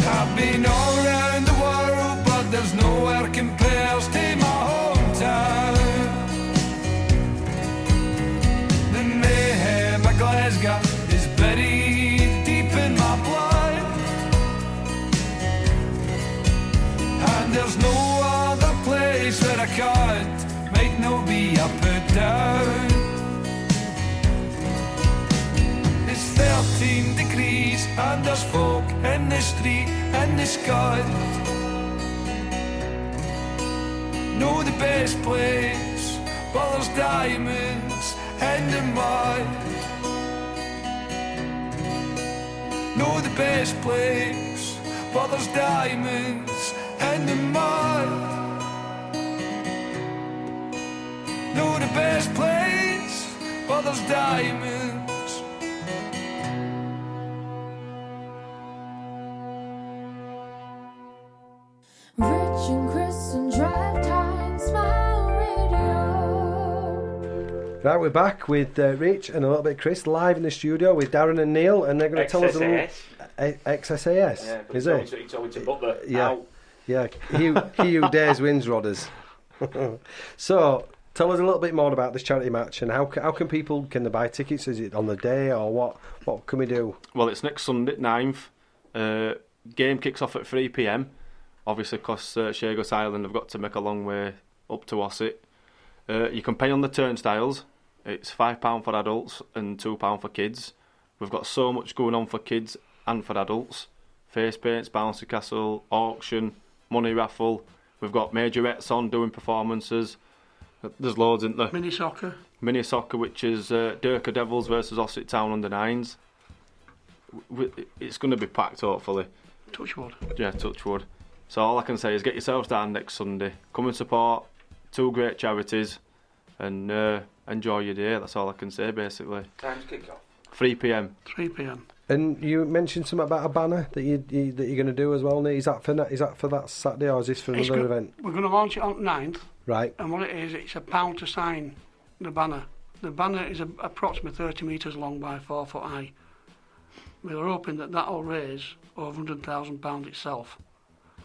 I've been all around the world, but there's nowhere compares to my hometown. The mayhem of Glasgow is buried deep in my blood, and there's no other place where I can't make no be up and down. It's 13 degrees and there's folk in the street and the sky. Know the best place, well there's diamonds in the mud. Know the best place, well there's diamonds in the mud. Know the best place, well there's diamonds. Rich and Chris and Drive Time, Smile Radio. Right, we're back with Rich and a little bit of Chris live in the studio with Darren and Neil, and they're going to tell us a little XSAS. Yeah, but is it? He told me to butler. Yeah, yeah. He who dares wins, Rodders. So, tell us a little bit more about this charity match and how can they buy tickets? Is it on the day or what? What can we do? Well, it's next Sunday, 9th. Game kicks off at 3 p.m. Obviously, because Shergoss Island have got to make a long way up to Ossett. You can pay on the turnstiles. It's £5 for adults and £2 for kids. We've got so much going on for kids and for adults. Face paints, bouncy castle, auction, money raffle. We've got majorettes on doing performances. There's loads, isn't there? Mini soccer. Mini soccer, which is Durka Devils versus Ossett Town under 9s. It's going to be packed, hopefully. Touch wood. Yeah, touch wood. So all I can say is get yourselves down next Sunday. Come and support two great charities and enjoy your day. That's all I can say, basically. Time's kick off. 3 p.m. 3 p.m. And you mentioned something about a banner that you're going to do as well, Nate. Is that for that Saturday or is this for another event? We're going to launch it on 9th. Right. And what it is, it's £1 to sign the banner. The banner is approximately 30 metres long by 4 foot high. We're hoping that will raise over £100,000 itself.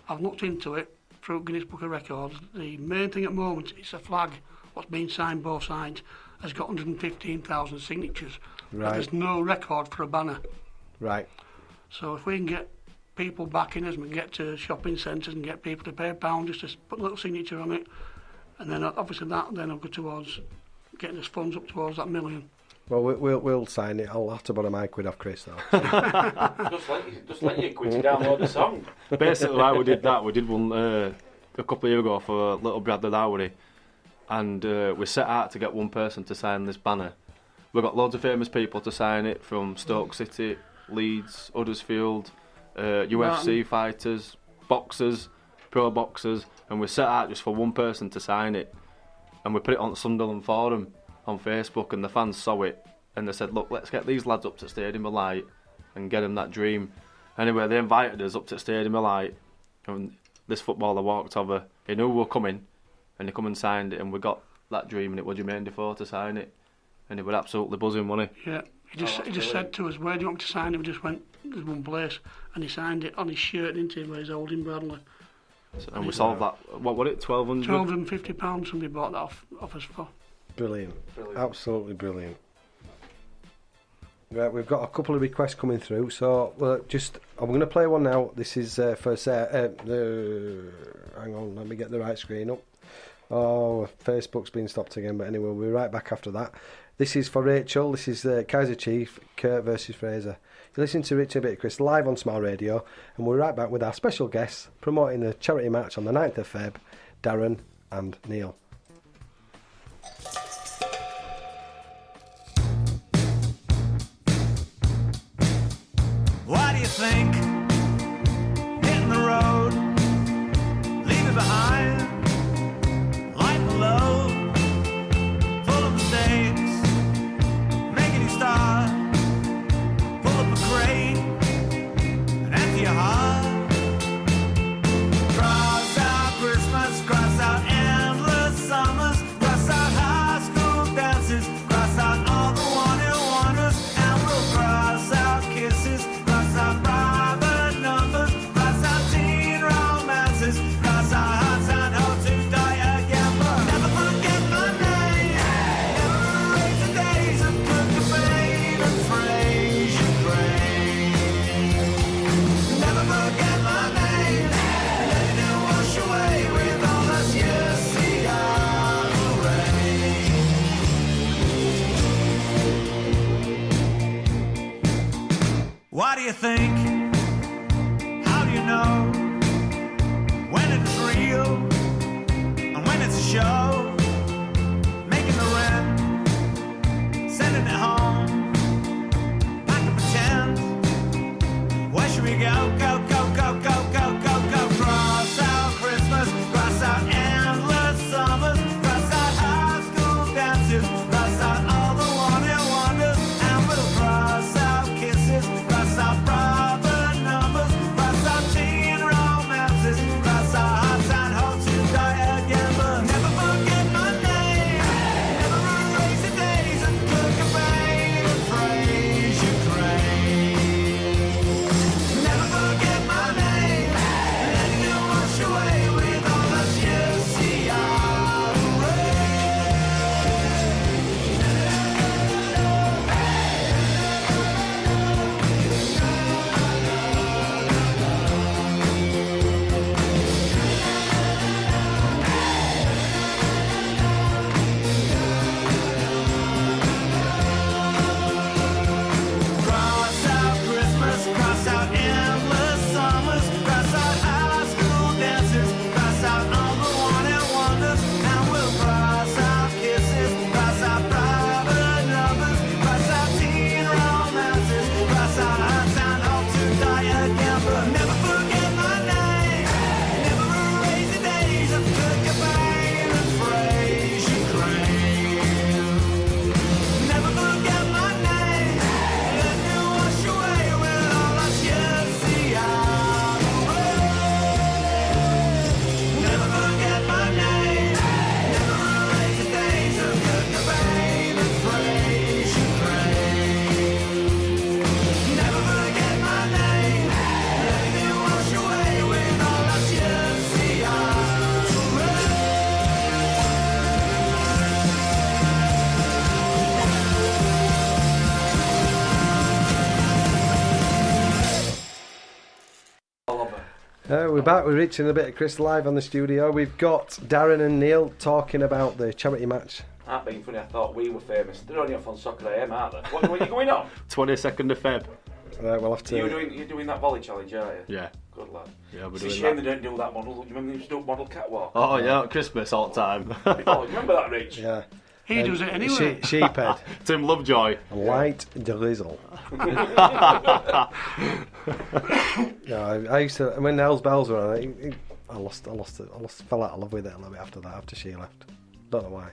I've looked into it through Guinness Book of Records. The main thing at the moment, it's a flag. What's been signed both sides has got 115,000 signatures. Right. But there's no record for a banner. Right. So if we can get people backing us, we can get to shopping centres and get people to pay £1 just to put a little signature on it, and then obviously that then will go towards getting us funds up towards that £1 million. Well, we'll sign it. I'll have to borrow my quid off Chris though. just let you quit to download the song. Basically, why we did that, we did one a couple of years ago for little Bradley Lowry, and we set out to get one person to sign this banner. We got loads of famous people to sign it, from Stoke City, Leeds, Huddersfield, UFC fighters, boxers, pro boxers, and we set out just for one person to sign it, and we put it on the Sunderland Forum on Facebook, and the fans saw it and they said, look, let's get these lads up to Stadium of Light and get them that dream. Anyway, they invited us up to Stadium of Light, and this footballer walked over, he knew we were coming, and he come and signed it, and we got that dream, and it was Jermaine Defoe to sign it, and he was absolutely buzzing, wasn't he? Yeah, he just said to us, where do you want me to sign it? We just went, there's one place, and he signed it on his shirt, didn't he, where he's holding Bradley. So, and we sold that, what was it, £1,200? £1,250 somebody bought that off us for. Brilliant. Absolutely brilliant. Right, we've got a couple of requests coming through, so I'm going to play one now. This is for Sarah. Hang on, let me get the right screen up. Oh, Facebook's been stopped again, but anyway, we'll be right back after that. This is for Rachel. This is Kaiser Chief, Kurt versus Fraser. You listen to Rich and Bit Chris live on Smile Radio, and we're right back with our special guests promoting the charity match on the 9th of Feb, Darren and Neil. Why do you think hitting the road, leave it behind, light and low, full of mistakes, making you stop Why do you think? How do you know when it's real and when it's a show? Making the rent, sending it home, back to pretend. Where should we go? Go, go, go, go, go, go, go. Cross out Christmas, cross out endless summers, cross out high school dances, cross out all the one-hit wonders, and we'll cross out kisses, cross out private numbers, cross out teen romances, cross out hearts and hopes to die again, but never forget my name, never erase the days of Kurt Cobain and Fraser Crane. Never forget my name, let you wash away with all the years. See our cross out Christmas, cross out endless summers, cross out high school dances, cross out all the one-hit wonders, and we'll cross out kisses, cross out private numbers, cross out teen romances, cross out hearts and hope to die again, but never forget my name, never erase the days of Kurt Cobain and Fraser Crane. Never forget my name, let me wash away with all us years. See our never forget my name, never erase the days of Kurt Cobain and Fraser Crane. Never forget my name, let me wash away with all us years. See our We're back. We're reaching a bit of Chris live on the studio. We've got Darren and Neil talking about the charity match. That being funny, I thought we were famous. They're only off on Soccer AM, aren't they? What are you going on? 22nd of Feb. We'll have to. You're doing that volley challenge, aren't you? Yeah. Good lad. Yeah, we're It's a doing shame that. they don't do that model. You remember they used to do model catwalk? Oh yeah, at Christmas all the time. Oh, you remember that, Rich? Yeah. He does it anyway. Sheephead. Tim Lovejoy. Light drizzle. No, I used to when Nels Bells were on. I fell out of love with it a little bit after that. After she left, don't know why.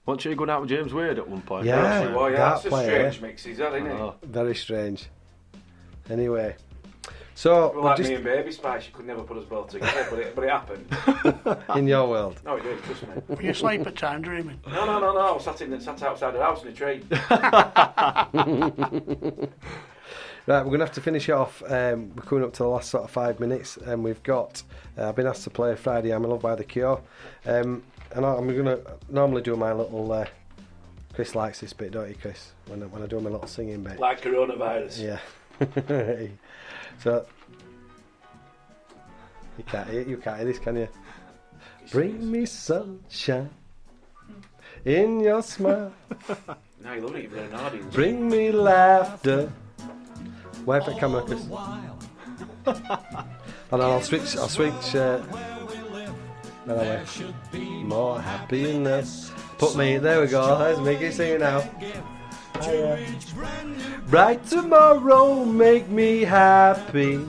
Wasn't she going out with James Wade at one point? Yeah, Well, yeah, that that's a player. strange mix, is that, isn't it? Very strange. Anyway, so Well, like me and Baby Spice, you could never put us both together, but it happened. in your world. No, it did, trust me. Were you asleep at time dreaming? No. I was sat outside the house in a tree. Right, we're going to have to finish it off. We're coming up to the last sort of 5 minutes, and we've got. I've been asked to play Friday I'm in Love by The Cure, and I'm going to normally do my little. Chris likes this bit, don't you, Chris? When I do my little singing bit. Like coronavirus. Yeah. So you can't hear this, can you? Bring me sunshine in your smile. Now you love it, you've got an audience. Bring me laughter. Wave the camera, Chris. And then I'll switch. Anyway, more happiness. Put me. There we go. Let's make it sing it now. Bright tomorrow, make me happy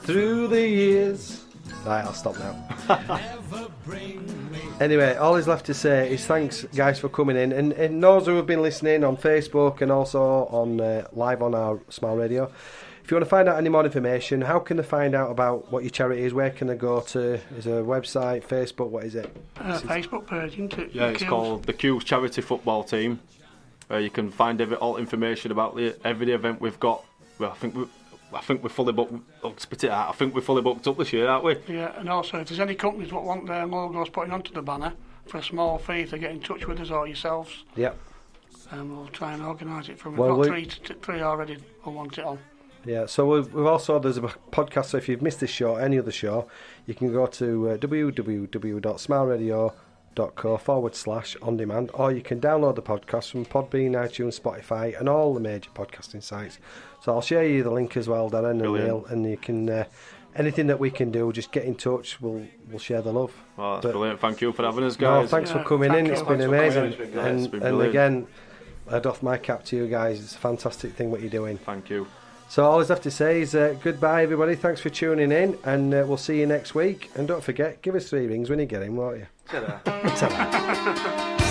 through the years. Right, I'll stop now. Anyway, all is left to say is thanks, guys, for coming in, and those who have been listening on Facebook and also on live on our Smile Radio. If you want to find out any more information, how can they find out about what your charity is? Where can they go to? Is there a website, Facebook? What is it? Facebook page, isn't it? Yeah, it's called the Q's Charity Football Team. You can find all information about every event we've got. Well, I think we're fully booked. I'll spit it out. I think we're fully booked up this year, aren't we? Yeah, and also if there's any companies that want their logos putting onto the banner for a small fee, if they get in touch with us or yourselves, yep. We'll try and organise it for them. Well, We've got three already who want it on. Yeah, so we've also, there's a podcast, so if you've missed this show, any other show, you can go to www.smileradio.com smileradio.co/on-demand, or you can download the podcast from Podbean, iTunes, Spotify, and all the major podcasting sites. So I'll share you the link as well, Darren and Neil, and you can anything that we can do, just get in touch. We'll share the love. Oh, that's brilliant. Thank you for having us, guys. No, thanks for coming in. It's been amazing. And again, I doff my cap to you guys. It's a fantastic thing what you're doing. Thank you. So all I have to say is goodbye, everybody. Thanks for tuning in, and we'll see you next week. And don't forget, give us 3 rings when you get in, won't you? Ta-da. Ta-da.